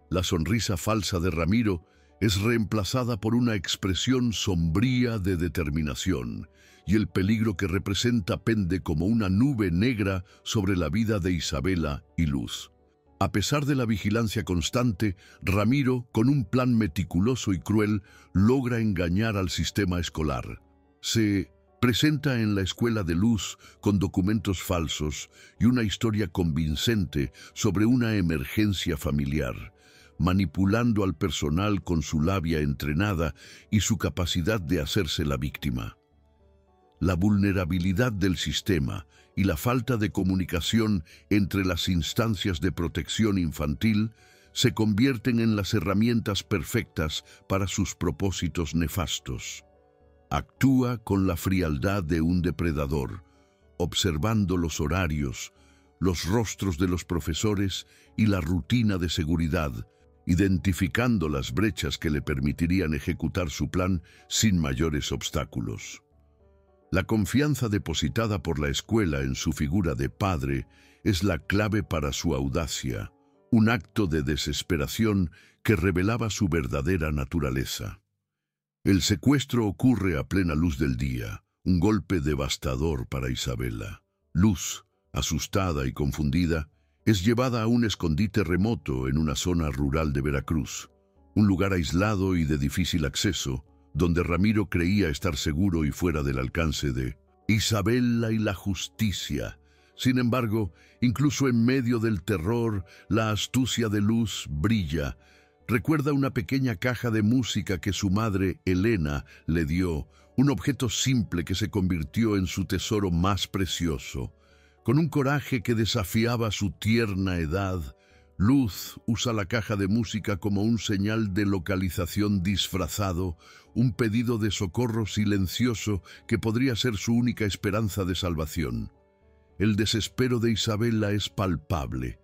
La sonrisa falsa de Ramiro es reemplazada por una expresión sombría de determinación, y el peligro que representa pende como una nube negra sobre la vida de Isabela y Luz. A pesar de la vigilancia constante, Ramiro, con un plan meticuloso y cruel, logra engañar al sistema escolar. Se presenta en la escuela de Luz con documentos falsos y una historia convincente sobre una emergencia familiar, manipulando al personal con su labia entrenada y su capacidad de hacerse la víctima. La vulnerabilidad del sistema y la falta de comunicación entre las instancias de protección infantil se convierten en las herramientas perfectas para sus propósitos nefastos. Actúa con la frialdad de un depredador, observando los horarios, los rostros de los profesores y la rutina de seguridad, identificando las brechas que le permitirían ejecutar su plan sin mayores obstáculos. La confianza depositada por la escuela en su figura de padre es la clave para su audacia, un acto de desesperación que revelaba su verdadera naturaleza. El secuestro ocurre a plena luz del día, un golpe devastador para Isabela. Luz, asustada y confundida, es llevada a un escondite remoto en una zona rural de Veracruz, un lugar aislado y de difícil acceso, donde Ramiro creía estar seguro y fuera del alcance de Isabela y la justicia. Sin embargo, incluso en medio del terror, la astucia de Luz brilla. Recuerda una pequeña caja de música que su madre, Elena, le dio, un objeto simple que se convirtió en su tesoro más precioso. Con un coraje que desafiaba su tierna edad, Luz usa la caja de música como un señal de localización disfrazado, un pedido de socorro silencioso que podría ser su única esperanza de salvación. El desespero de Isabela es palpable.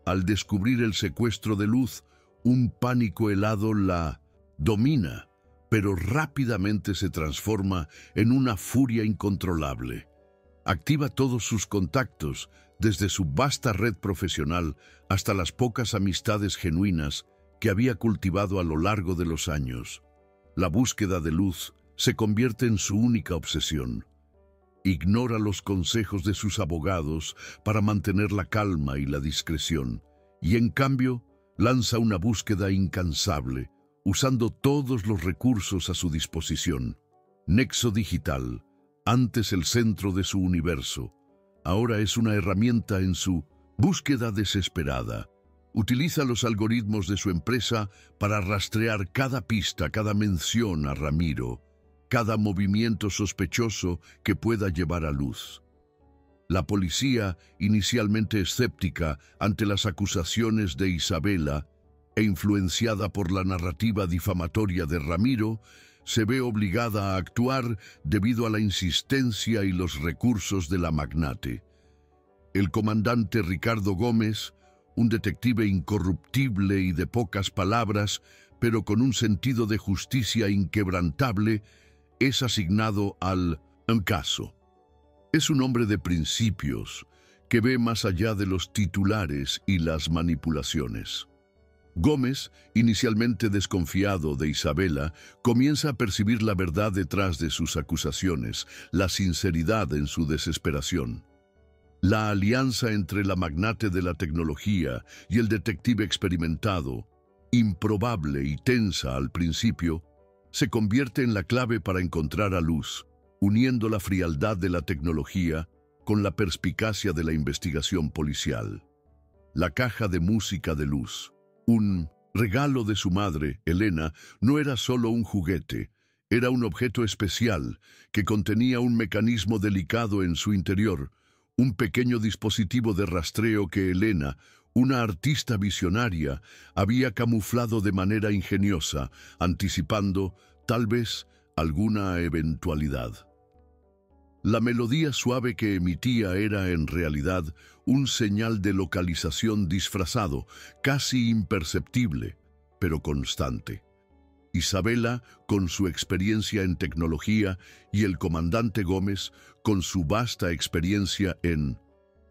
Al descubrir el secuestro de Luz, un pánico helado la domina, pero rápidamente se transforma en una furia incontrolable. Activa todos sus contactos, desde su vasta red profesional hasta las pocas amistades genuinas que había cultivado a lo largo de los años. La búsqueda de Luz se convierte en su única obsesión. Ignora los consejos de sus abogados para mantener la calma y la discreción, y en cambio lanza una búsqueda incansable, usando todos los recursos a su disposición. Nexo Digital, antes el centro de su universo, ahora es una herramienta en su búsqueda desesperada. Utiliza los algoritmos de su empresa para rastrear cada pista, cada mención a Ramiro, cada movimiento sospechoso que pueda llevar a Luz. La policía, inicialmente escéptica ante las acusaciones de Isabela e influenciada por la narrativa difamatoria de Ramiro, se ve obligada a actuar debido a la insistencia y los recursos de la magnate. El comandante Ricardo Gómez, un detective incorruptible y de pocas palabras, pero con un sentido de justicia inquebrantable, es asignado al caso. Es un hombre de principios que ve más allá de los titulares y las manipulaciones. Gómez, inicialmente desconfiado de Isabela, comienza a percibir la verdad detrás de sus acusaciones, la sinceridad en su desesperación. La alianza entre la magnate de la tecnología y el detective experimentado, improbable y tensa al principio, se convierte en la clave para encontrar a Luz, uniendo la frialdad de la tecnología con la perspicacia de la investigación policial. La caja de música de Luz, un regalo de su madre, Elena, no era solo un juguete, era un objeto especial que contenía un mecanismo delicado en su interior, un pequeño dispositivo de rastreo que Elena, una artista visionaria, había camuflado de manera ingeniosa, anticipando, tal vez, alguna eventualidad. La melodía suave que emitía era, en realidad, un señal de localización disfrazado, casi imperceptible, pero constante. Isabela, con su experiencia en tecnología, y el comandante Gómez, con su vasta experiencia en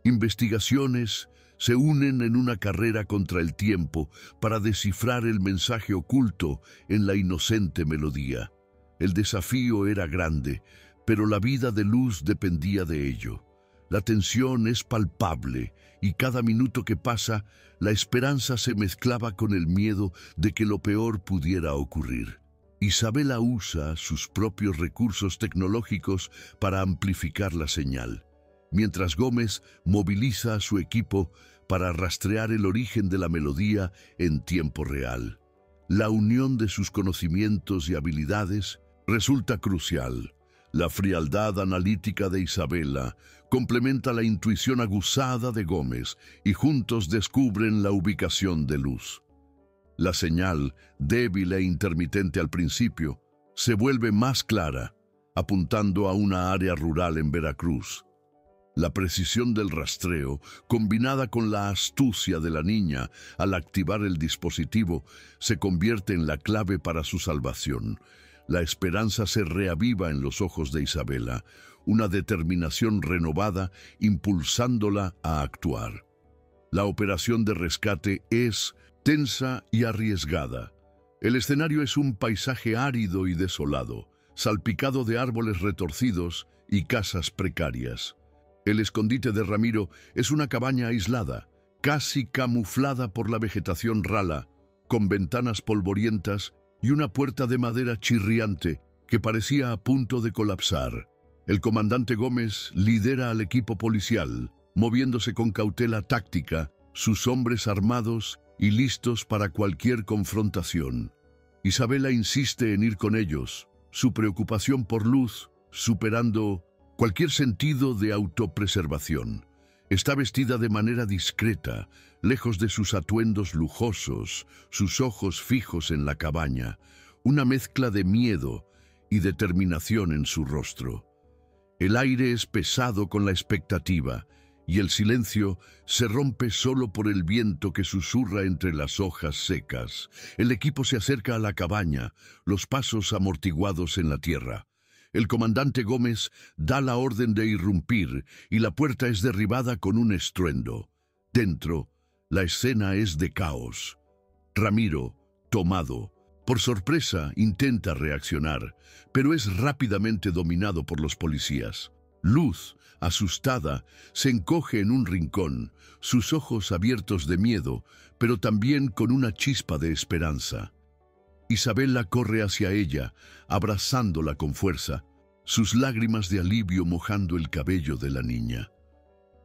investigaciones, se unen en una carrera contra el tiempo para descifrar el mensaje oculto en la inocente melodía. El desafío era grande, pero la vida de Luz dependía de ello. La tensión es palpable y cada minuto que pasa, la esperanza se mezclaba con el miedo de que lo peor pudiera ocurrir. Isabela usa sus propios recursos tecnológicos para amplificar la señal, mientras Gómez moviliza a su equipo para rastrear el origen de la melodía en tiempo real. La unión de sus conocimientos y habilidades resulta crucial. La frialdad analítica de Isabela complementa la intuición aguzada de Gómez y juntos descubren la ubicación de Luz. La señal, débil e intermitente al principio, se vuelve más clara, apuntando a una área rural en Veracruz. La precisión del rastreo, combinada con la astucia de la niña al activar el dispositivo, se convierte en la clave para su salvación. La esperanza se reaviva en los ojos de Isabela, una determinación renovada impulsándola a actuar. La operación de rescate es tensa y arriesgada. El escenario es un paisaje árido y desolado, salpicado de árboles retorcidos y casas precarias. El escondite de Ramiro es una cabaña aislada, casi camuflada por la vegetación rala, con ventanas polvorientas y una puerta de madera chirriante que parecía a punto de colapsar. El comandante Gómez lidera al equipo policial, moviéndose con cautela táctica, sus hombres armados y listos para cualquier confrontación. Isabela insiste en ir con ellos, su preocupación por Luz superando cualquier sentido de autopreservación. Está vestida de manera discreta, lejos de sus atuendos lujosos, sus ojos fijos en la cabaña, una mezcla de miedo y determinación en su rostro. El aire es pesado con la expectativa, y el silencio se rompe solo por el viento que susurra entre las hojas secas. El equipo se acerca a la cabaña, los pasos amortiguados en la tierra. El comandante Gómez da la orden de irrumpir y la puerta es derribada con un estruendo. Dentro, la escena es de caos. Ramiro, tomado por sorpresa, intenta reaccionar, pero es rápidamente dominado por los policías. Luz, asustada, se encoge en un rincón, sus ojos abiertos de miedo, pero también con una chispa de esperanza. Isabela corre hacia ella, abrazándola con fuerza, sus lágrimas de alivio mojando el cabello de la niña.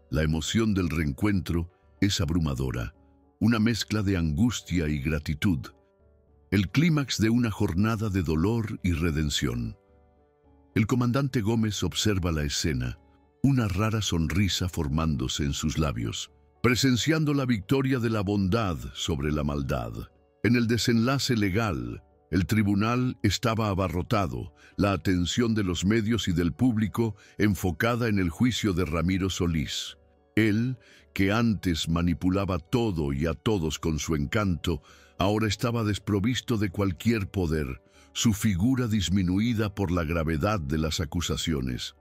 La emoción del reencuentro es abrumadora, una mezcla de angustia y gratitud, el clímax de una jornada de dolor y redención. El comandante Gómez observa la escena, una rara sonrisa formándose en sus labios, presenciando la victoria de la bondad sobre la maldad. En el desenlace legal, el tribunal estaba abarrotado, la atención de los medios y del público enfocada en el juicio de Ramiro Solís. Él, que antes manipulaba todo y a todos con su encanto, ahora estaba desprovisto de cualquier poder, su figura disminuida por la gravedad de las acusaciones.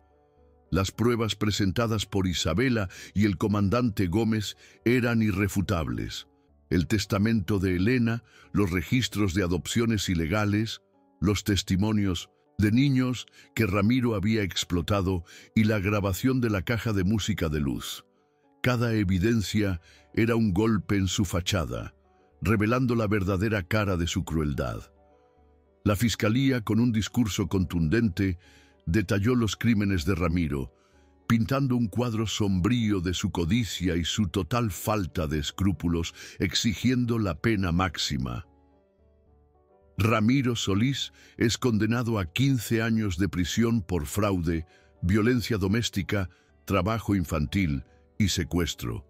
Las pruebas presentadas por Isabela y el comandante Gómez eran irrefutables. el testamento de Elena, los registros de adopciones ilegales, los testimonios de niños que Ramiro había explotado y la grabación de la caja de música de Luz. Cada evidencia era un golpe en su fachada, revelando la verdadera cara de su crueldad. La fiscalía, con un discurso contundente, detalló los crímenes de Ramiro, pintando un cuadro sombrío de su codicia y su total falta de escrúpulos, exigiendo la pena máxima. Ramiro Solís es condenado a 15 años de prisión por fraude, violencia doméstica, trabajo infantil y secuestro.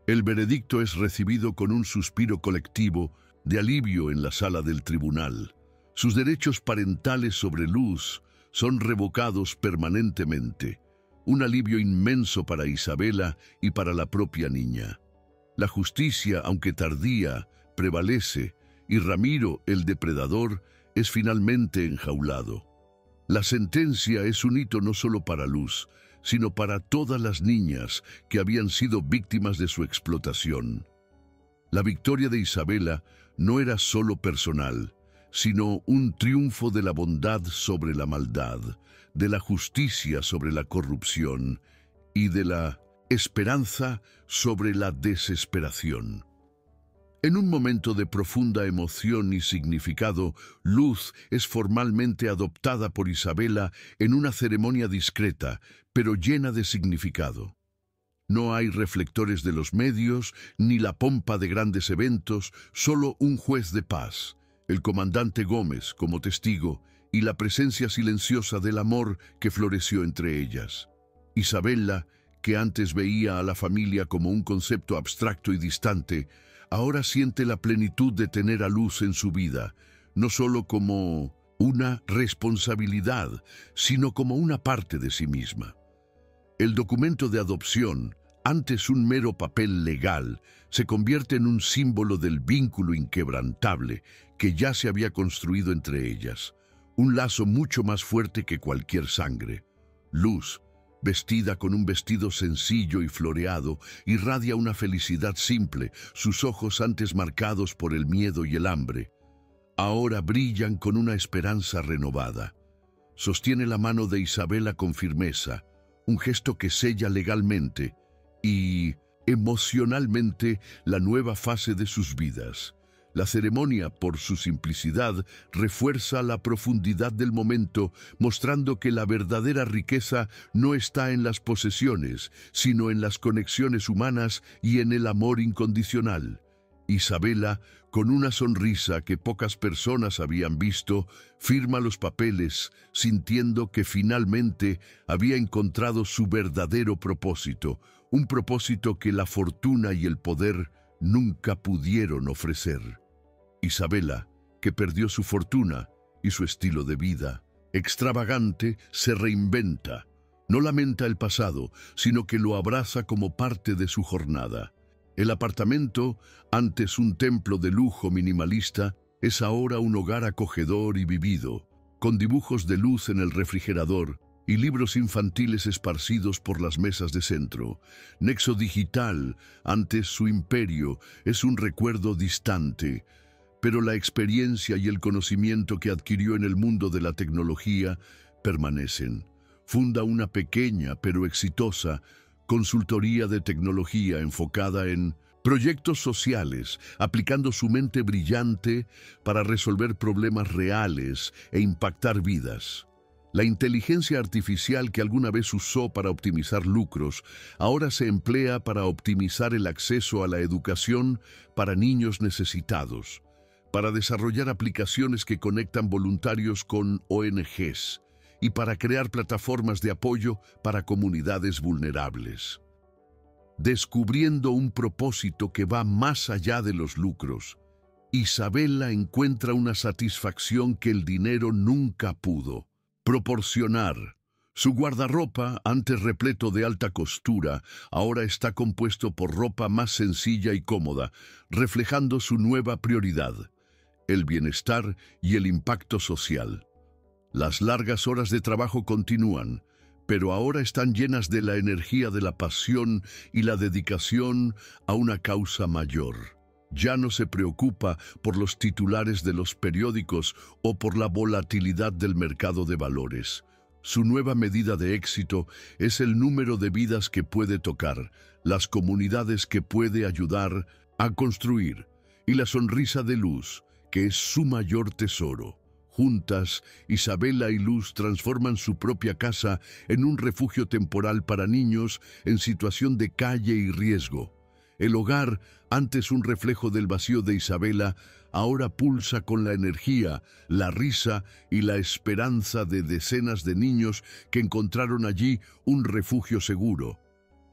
El veredicto es recibido con un suspiro colectivo de alivio en la sala del tribunal. Sus derechos parentales sobre Luz son revocados permanentemente. Un alivio inmenso para Isabela y para la propia niña. La justicia, aunque tardía, prevalece y Ramiro, el depredador, es finalmente enjaulado. La sentencia es un hito no solo para Luz, sino para todas las niñas que habían sido víctimas de su explotación. La victoria de Isabela no era solo personal, sino un triunfo de la bondad sobre la maldad, de la justicia sobre la corrupción y de la esperanza sobre la desesperación. En un momento de profunda emoción y significado, Luz es formalmente adoptada por Isabela en una ceremonia discreta, pero llena de significado. No hay reflectores de los medios, ni la pompa de grandes eventos, solo un juez de paz, el comandante Gómez como testigo, y la presencia silenciosa del amor que floreció entre ellas. Isabela, que antes veía a la familia como un concepto abstracto y distante, ahora siente la plenitud de tener a Luz en su vida, no solo como una responsabilidad, sino como una parte de sí misma. El documento de adopción, antes un mero papel legal, se convierte en un símbolo del vínculo inquebrantable que ya se había construido entre ellas, un lazo mucho más fuerte que cualquier sangre. Luz, vestida con un vestido sencillo y floreado, irradia una felicidad simple, sus ojos antes marcados por el miedo y el hambre. Ahora brillan con una esperanza renovada. Sostiene la mano de Isabela con firmeza, un gesto que sella legalmente y emocionalmente la nueva fase de sus vidas. La ceremonia, por su simplicidad, refuerza la profundidad del momento, mostrando que la verdadera riqueza no está en las posesiones, sino en las conexiones humanas y en el amor incondicional. Isabela, con una sonrisa que pocas personas habían visto, firma los papeles, sintiendo que finalmente había encontrado su verdadero propósito, un propósito que la fortuna y el poder nunca pudieron ofrecer. Isabela, que perdió su fortuna y su estilo de vida extravagante, se reinventa. No lamenta el pasado, sino que lo abraza como parte de su jornada. El apartamento, antes un templo de lujo minimalista, es ahora un hogar acogedor y vivido, con dibujos de Luz en el refrigerador y libros infantiles esparcidos por las mesas de centro. Nexo Digital, antes su imperio, es un recuerdo distante, pero la experiencia y el conocimiento que adquirió en el mundo de la tecnología permanecen. Funda una pequeña pero exitosa consultoría de tecnología enfocada en proyectos sociales, aplicando su mente brillante para resolver problemas reales e impactar vidas. La inteligencia artificial que alguna vez usó para optimizar lucros, ahora se emplea para optimizar el acceso a la educación para niños necesitados, para desarrollar aplicaciones que conectan voluntarios con ONGs y para crear plataformas de apoyo para comunidades vulnerables. Descubriendo un propósito que va más allá de los lucros, Isabela encuentra una satisfacción que el dinero nunca pudo proporcionar. Su guardarropa, antes repleto de alta costura, ahora está compuesto por ropa más sencilla y cómoda, reflejando su nueva prioridad: el bienestar y el impacto social. Las largas horas de trabajo continúan, pero ahora están llenas de la energía de la pasión y la dedicación a una causa mayor. Ya no se preocupa por los titulares de los periódicos o por la volatilidad del mercado de valores. Su nueva medida de éxito es el número de vidas que puede tocar, las comunidades que puede ayudar a construir y la sonrisa de Luz, que es su mayor tesoro. Juntas, Isabela y Luz transforman su propia casa en un refugio temporal para niños en situación de calle y riesgo. El hogar, antes un reflejo del vacío de Isabela, ahora pulsa con la energía, la risa y la esperanza de decenas de niños que encontraron allí un refugio seguro.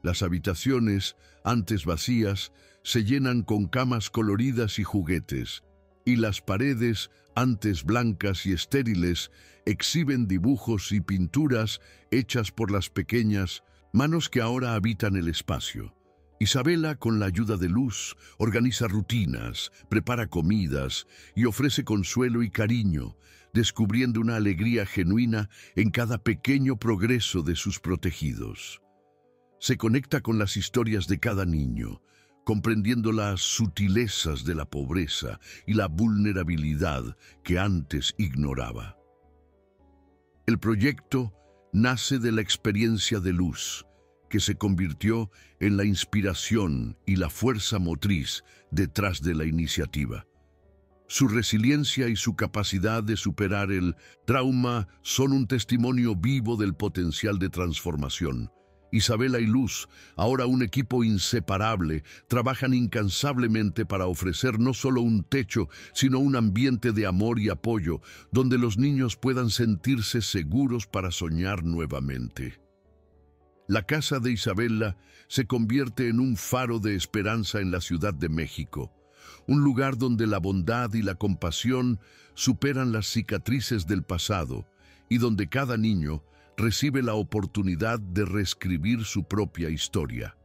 Las habitaciones, antes vacías, se llenan con camas coloridas y juguetes, y las paredes, antes blancas y estériles, exhiben dibujos y pinturas hechas por las pequeñas manos que ahora habitan el espacio. Isabela, con la ayuda de Luz, organiza rutinas, prepara comidas y ofrece consuelo y cariño, descubriendo una alegría genuina en cada pequeño progreso de sus protegidos. Se conecta con las historias de cada niño, comprendiendo las sutilezas de la pobreza y la vulnerabilidad que antes ignoraba. El proyecto nace de la experiencia de Luz, que se convirtió en la inspiración y la fuerza motriz detrás de la iniciativa. Su resiliencia y su capacidad de superar el trauma son un testimonio vivo del potencial de transformación. Isabela y Luz, ahora un equipo inseparable, trabajan incansablemente para ofrecer no solo un techo, sino un ambiente de amor y apoyo, donde los niños puedan sentirse seguros para soñar nuevamente. La casa de Isabela se convierte en un faro de esperanza en la Ciudad de México, un lugar donde la bondad y la compasión superan las cicatrices del pasado y donde cada niño recibe la oportunidad de reescribir su propia historia.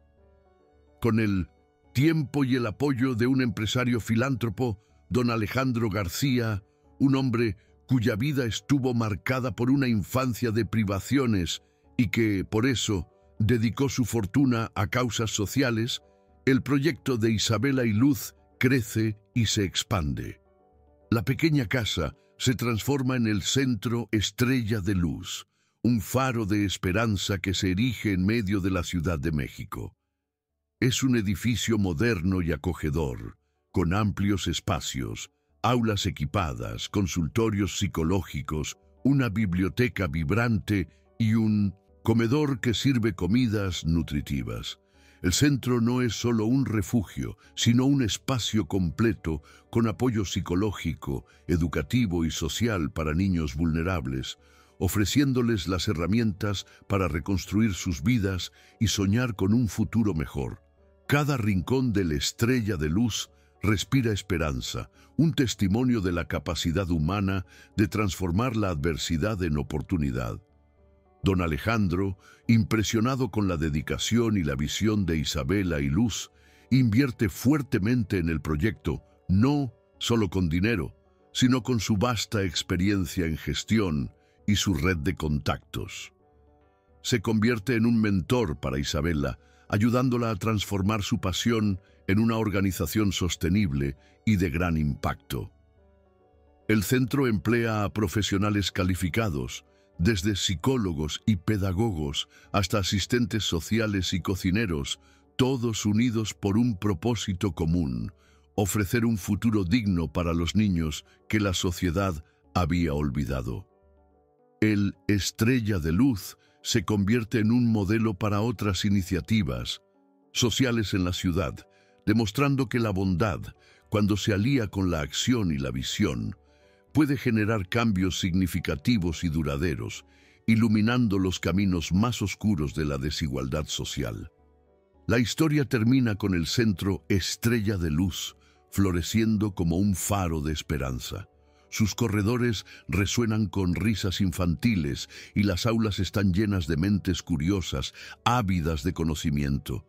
Con el tiempo y el apoyo de un empresario filántropo, don Alejandro García, un hombre cuya vida estuvo marcada por una infancia de privaciones y que, por eso, dedicó su fortuna a causas sociales, el proyecto de Isabela y Luz crece y se expande. La pequeña casa se transforma en el centro Estrella de Luz, un faro de esperanza que se erige en medio de la Ciudad de México. Es un edificio moderno y acogedor, con amplios espacios, aulas equipadas, consultorios psicológicos, una biblioteca vibrante y un comedor que sirve comidas nutritivas. El centro no es solo un refugio, sino un espacio completo con apoyo psicológico, educativo y social para niños vulnerables, ofreciéndoles las herramientas para reconstruir sus vidas y soñar con un futuro mejor. Cada rincón de la Estrella de Luz respira esperanza, un testimonio de la capacidad humana de transformar la adversidad en oportunidad. Don Alejandro, impresionado con la dedicación y la visión de Isabela y Luz, invierte fuertemente en el proyecto, no solo con dinero, sino con su vasta experiencia en gestión y su red de contactos. Se convierte en un mentor para Isabela, ayudándola a transformar su pasión en una organización sostenible y de gran impacto. El centro emplea a profesionales calificados, desde psicólogos y pedagogos hasta asistentes sociales y cocineros, todos unidos por un propósito común: ofrecer un futuro digno para los niños que la sociedad había olvidado. El Estrella de Luz se convierte en un modelo para otras iniciativas sociales en la ciudad, demostrando que la bondad, cuando se alía con la acción y la visión, puede generar cambios significativos y duraderos, iluminando los caminos más oscuros de la desigualdad social. La historia termina con el centro Estrella de Luz, floreciendo como un faro de esperanza. Sus corredores resuenan con risas infantiles y las aulas están llenas de mentes curiosas, ávidas de conocimiento.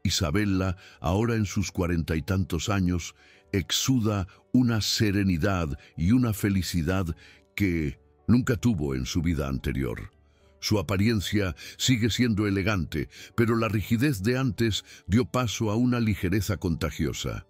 Isabela, ahora en sus 40 y tantos años, exuda una serenidad y una felicidad que nunca tuvo en su vida anterior. Su apariencia sigue siendo elegante, pero la rigidez de antes dio paso a una ligereza contagiosa.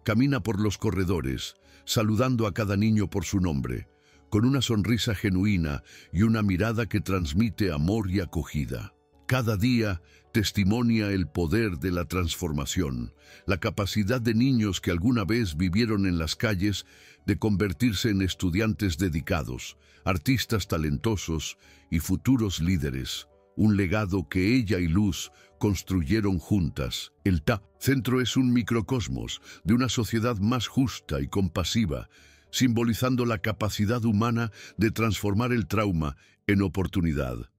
Camina por los corredores, saludando a cada niño por su nombre, con una sonrisa genuina y una mirada que transmite amor y acogida. Cada día testimonia el poder de la transformación, la capacidad de niños que alguna vez vivieron en las calles de convertirse en estudiantes dedicados, artistas talentosos y futuros líderes. Un legado que ella y Luz construyeron juntas. El centro es un microcosmos de una sociedad más justa y compasiva, simbolizando la capacidad humana de transformar el trauma en oportunidad.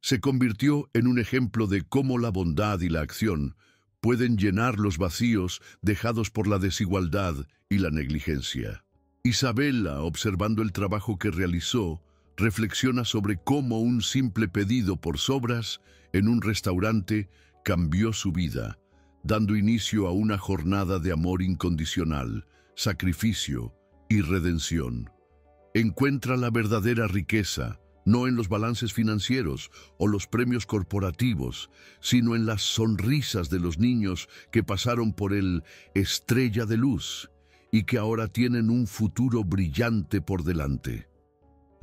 Se convirtió en un ejemplo de cómo la bondad y la acción pueden llenar los vacíos dejados por la desigualdad y la negligencia. Isabela, observando el trabajo que realizó, reflexiona sobre cómo un simple pedido por sobras en un restaurante cambió su vida, dando inicio a una jornada de amor incondicional, sacrificio y redención. Encuentra la verdadera riqueza, no en los balances financieros o los premios corporativos, sino en las sonrisas de los niños que pasaron por el Estrella de Luz y que ahora tienen un futuro brillante por delante.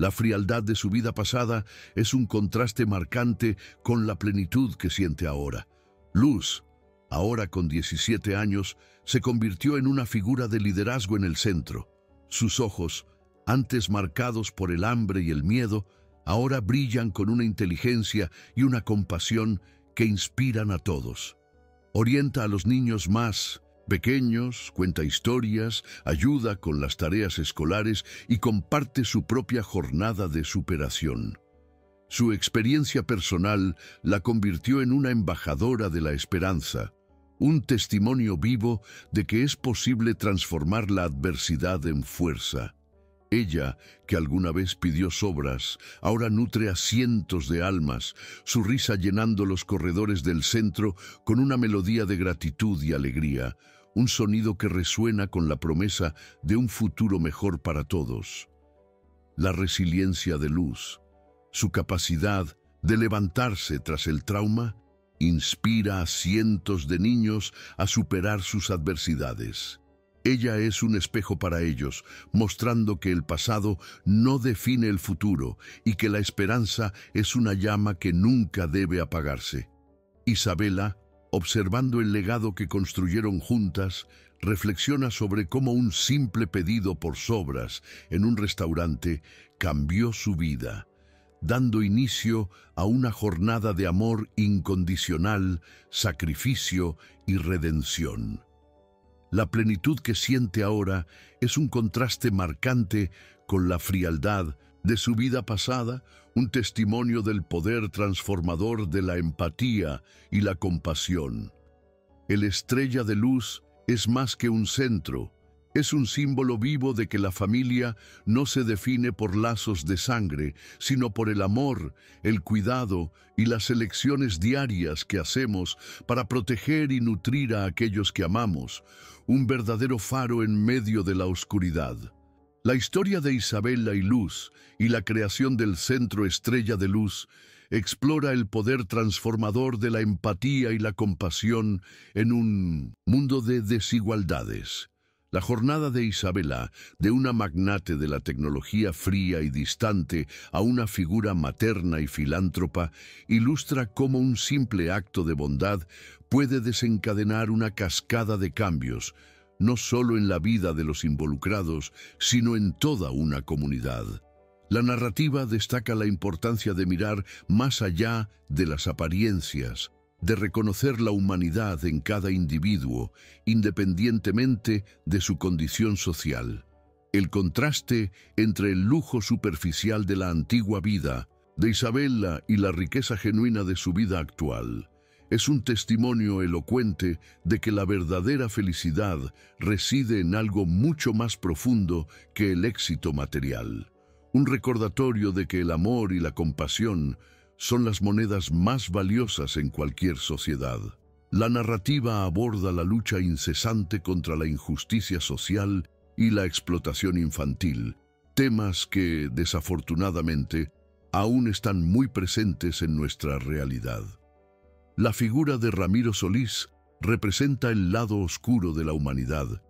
La frialdad de su vida pasada es un contraste marcante con la plenitud que siente ahora. Luz, ahora con 17 años, se convirtió en una figura de liderazgo en el centro. Sus ojos, antes marcados por el hambre y el miedo, ahora brillan con una inteligencia y una compasión que inspiran a todos. Orienta a los niños más pequeños, cuenta historias, ayuda con las tareas escolares y comparte su propia jornada de superación. Su experiencia personal la convirtió en una embajadora de la esperanza, un testimonio vivo de que es posible transformar la adversidad en fuerza. Ella, que alguna vez pidió sobras, ahora nutre a cientos de almas, su risa llenando los corredores del centro con una melodía de gratitud y alegría, un sonido que resuena con la promesa de un futuro mejor para todos. La resiliencia de Luz, su capacidad de levantarse tras el trauma, inspira a cientos de niños a superar sus adversidades. Ella es un espejo para ellos, mostrando que el pasado no define el futuro y que la esperanza es una llama que nunca debe apagarse. Isabela, observando el legado que construyeron juntas, reflexiona sobre cómo un simple pedido por sobras en un restaurante cambió su vida, dando inicio a una jornada de amor incondicional, sacrificio y redención. La plenitud que siente ahora es un contraste marcante con la frialdad de su vida pasada, un testimonio del poder transformador de la empatía y la compasión. El Estrella de Luz es más que un centro, es un símbolo vivo de que la familia no se define por lazos de sangre, sino por el amor, el cuidado y las elecciones diarias que hacemos para proteger y nutrir a aquellos que amamos, un verdadero faro en medio de la oscuridad. La historia de Isabela y Luz y la creación del Centro Estrella de Luz explora el poder transformador de la empatía y la compasión en un mundo de desigualdades. La jornada de Isabela, de una magnate de la tecnología fría y distante a una figura materna y filántropa, ilustra cómo un simple acto de bondad puede desencadenar una cascada de cambios, no solo en la vida de los involucrados, sino en toda una comunidad. La narrativa destaca la importancia de mirar más allá de las apariencias, de reconocer la humanidad en cada individuo, independientemente de su condición social. El contraste entre el lujo superficial de la antigua vida de Isabela y la riqueza genuina de su vida actual es un testimonio elocuente de que la verdadera felicidad reside en algo mucho más profundo que el éxito material. Un recordatorio de que el amor y la compasión son las monedas más valiosas en cualquier sociedad. La narrativa aborda la lucha incesante contra la injusticia social y la explotación infantil, temas que, desafortunadamente, aún están muy presentes en nuestra realidad. La figura de Ramiro Solís representa el lado oscuro de la humanidad,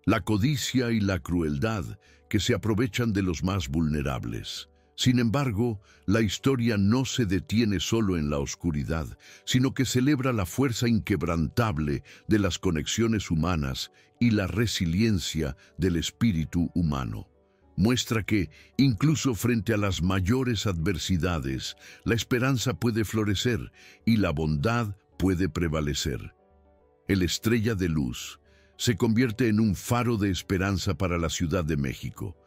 la codicia y la crueldad que se aprovechan de los más vulnerables. Sin embargo, la historia no se detiene solo en la oscuridad, sino que celebra la fuerza inquebrantable de las conexiones humanas y la resiliencia del espíritu humano. Muestra que, incluso frente a las mayores adversidades, la esperanza puede florecer y la bondad puede prevalecer. El Estrella de Luz se convierte en un faro de esperanza para la Ciudad de México,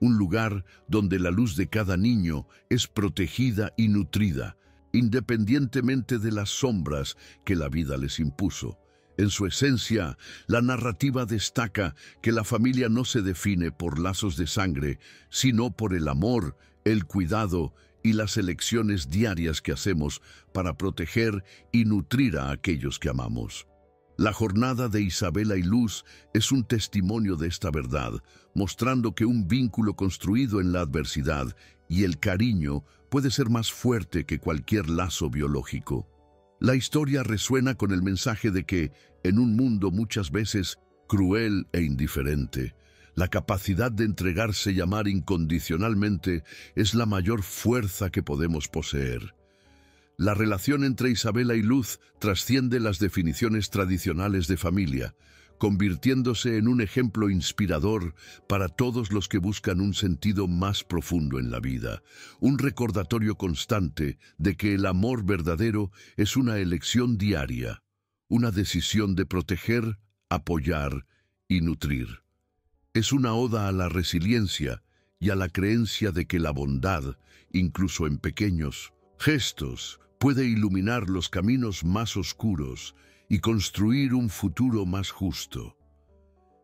un lugar donde la luz de cada niño es protegida y nutrida, independientemente de las sombras que la vida les impuso. En su esencia, la narrativa destaca que la familia no se define por lazos de sangre, sino por el amor, el cuidado y las elecciones diarias que hacemos para proteger y nutrir a aquellos que amamos. La jornada de Isabela y Luz es un testimonio de esta verdad, mostrando que un vínculo construido en la adversidad y el cariño puede ser más fuerte que cualquier lazo biológico. La historia resuena con el mensaje de que, en un mundo muchas veces cruel e indiferente, la capacidad de entregarse y amar incondicionalmente es la mayor fuerza que podemos poseer. La relación entre Isabela y Luz trasciende las definiciones tradicionales de familia, convirtiéndose en un ejemplo inspirador para todos los que buscan un sentido más profundo en la vida, un recordatorio constante de que el amor verdadero es una elección diaria, una decisión de proteger, apoyar y nutrir. Es una oda a la resiliencia y a la creencia de que la bondad, incluso en pequeños gestos, puede iluminar los caminos más oscuros y construir un futuro más justo.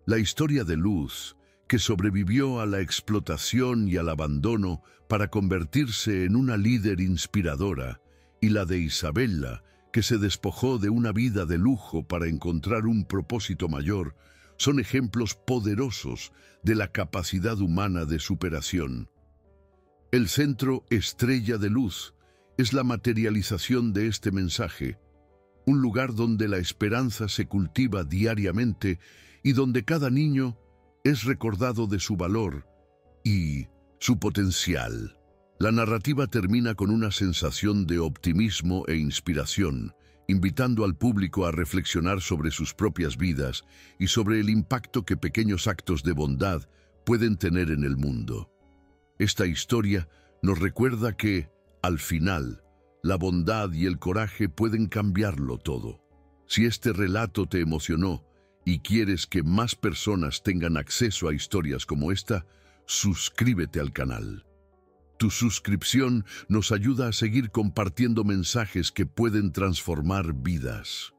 La historia de Luz, que sobrevivió a la explotación y al abandono para convertirse en una líder inspiradora, y la de Isabela, que se despojó de una vida de lujo para encontrar un propósito mayor, son ejemplos poderosos de la capacidad humana de superación. El centro Estrella de Luz es la materialización de este mensaje, un lugar donde la esperanza se cultiva diariamente y donde cada niño es recordado de su valor y su potencial. La narrativa termina con una sensación de optimismo e inspiración, invitando al público a reflexionar sobre sus propias vidas y sobre el impacto que pequeños actos de bondad pueden tener en el mundo. Esta historia nos recuerda que, al final, la bondad y el coraje pueden cambiarlo todo. Si este relato te emocionó y quieres que más personas tengan acceso a historias como esta, suscríbete al canal. Tu suscripción nos ayuda a seguir compartiendo mensajes que pueden transformar vidas.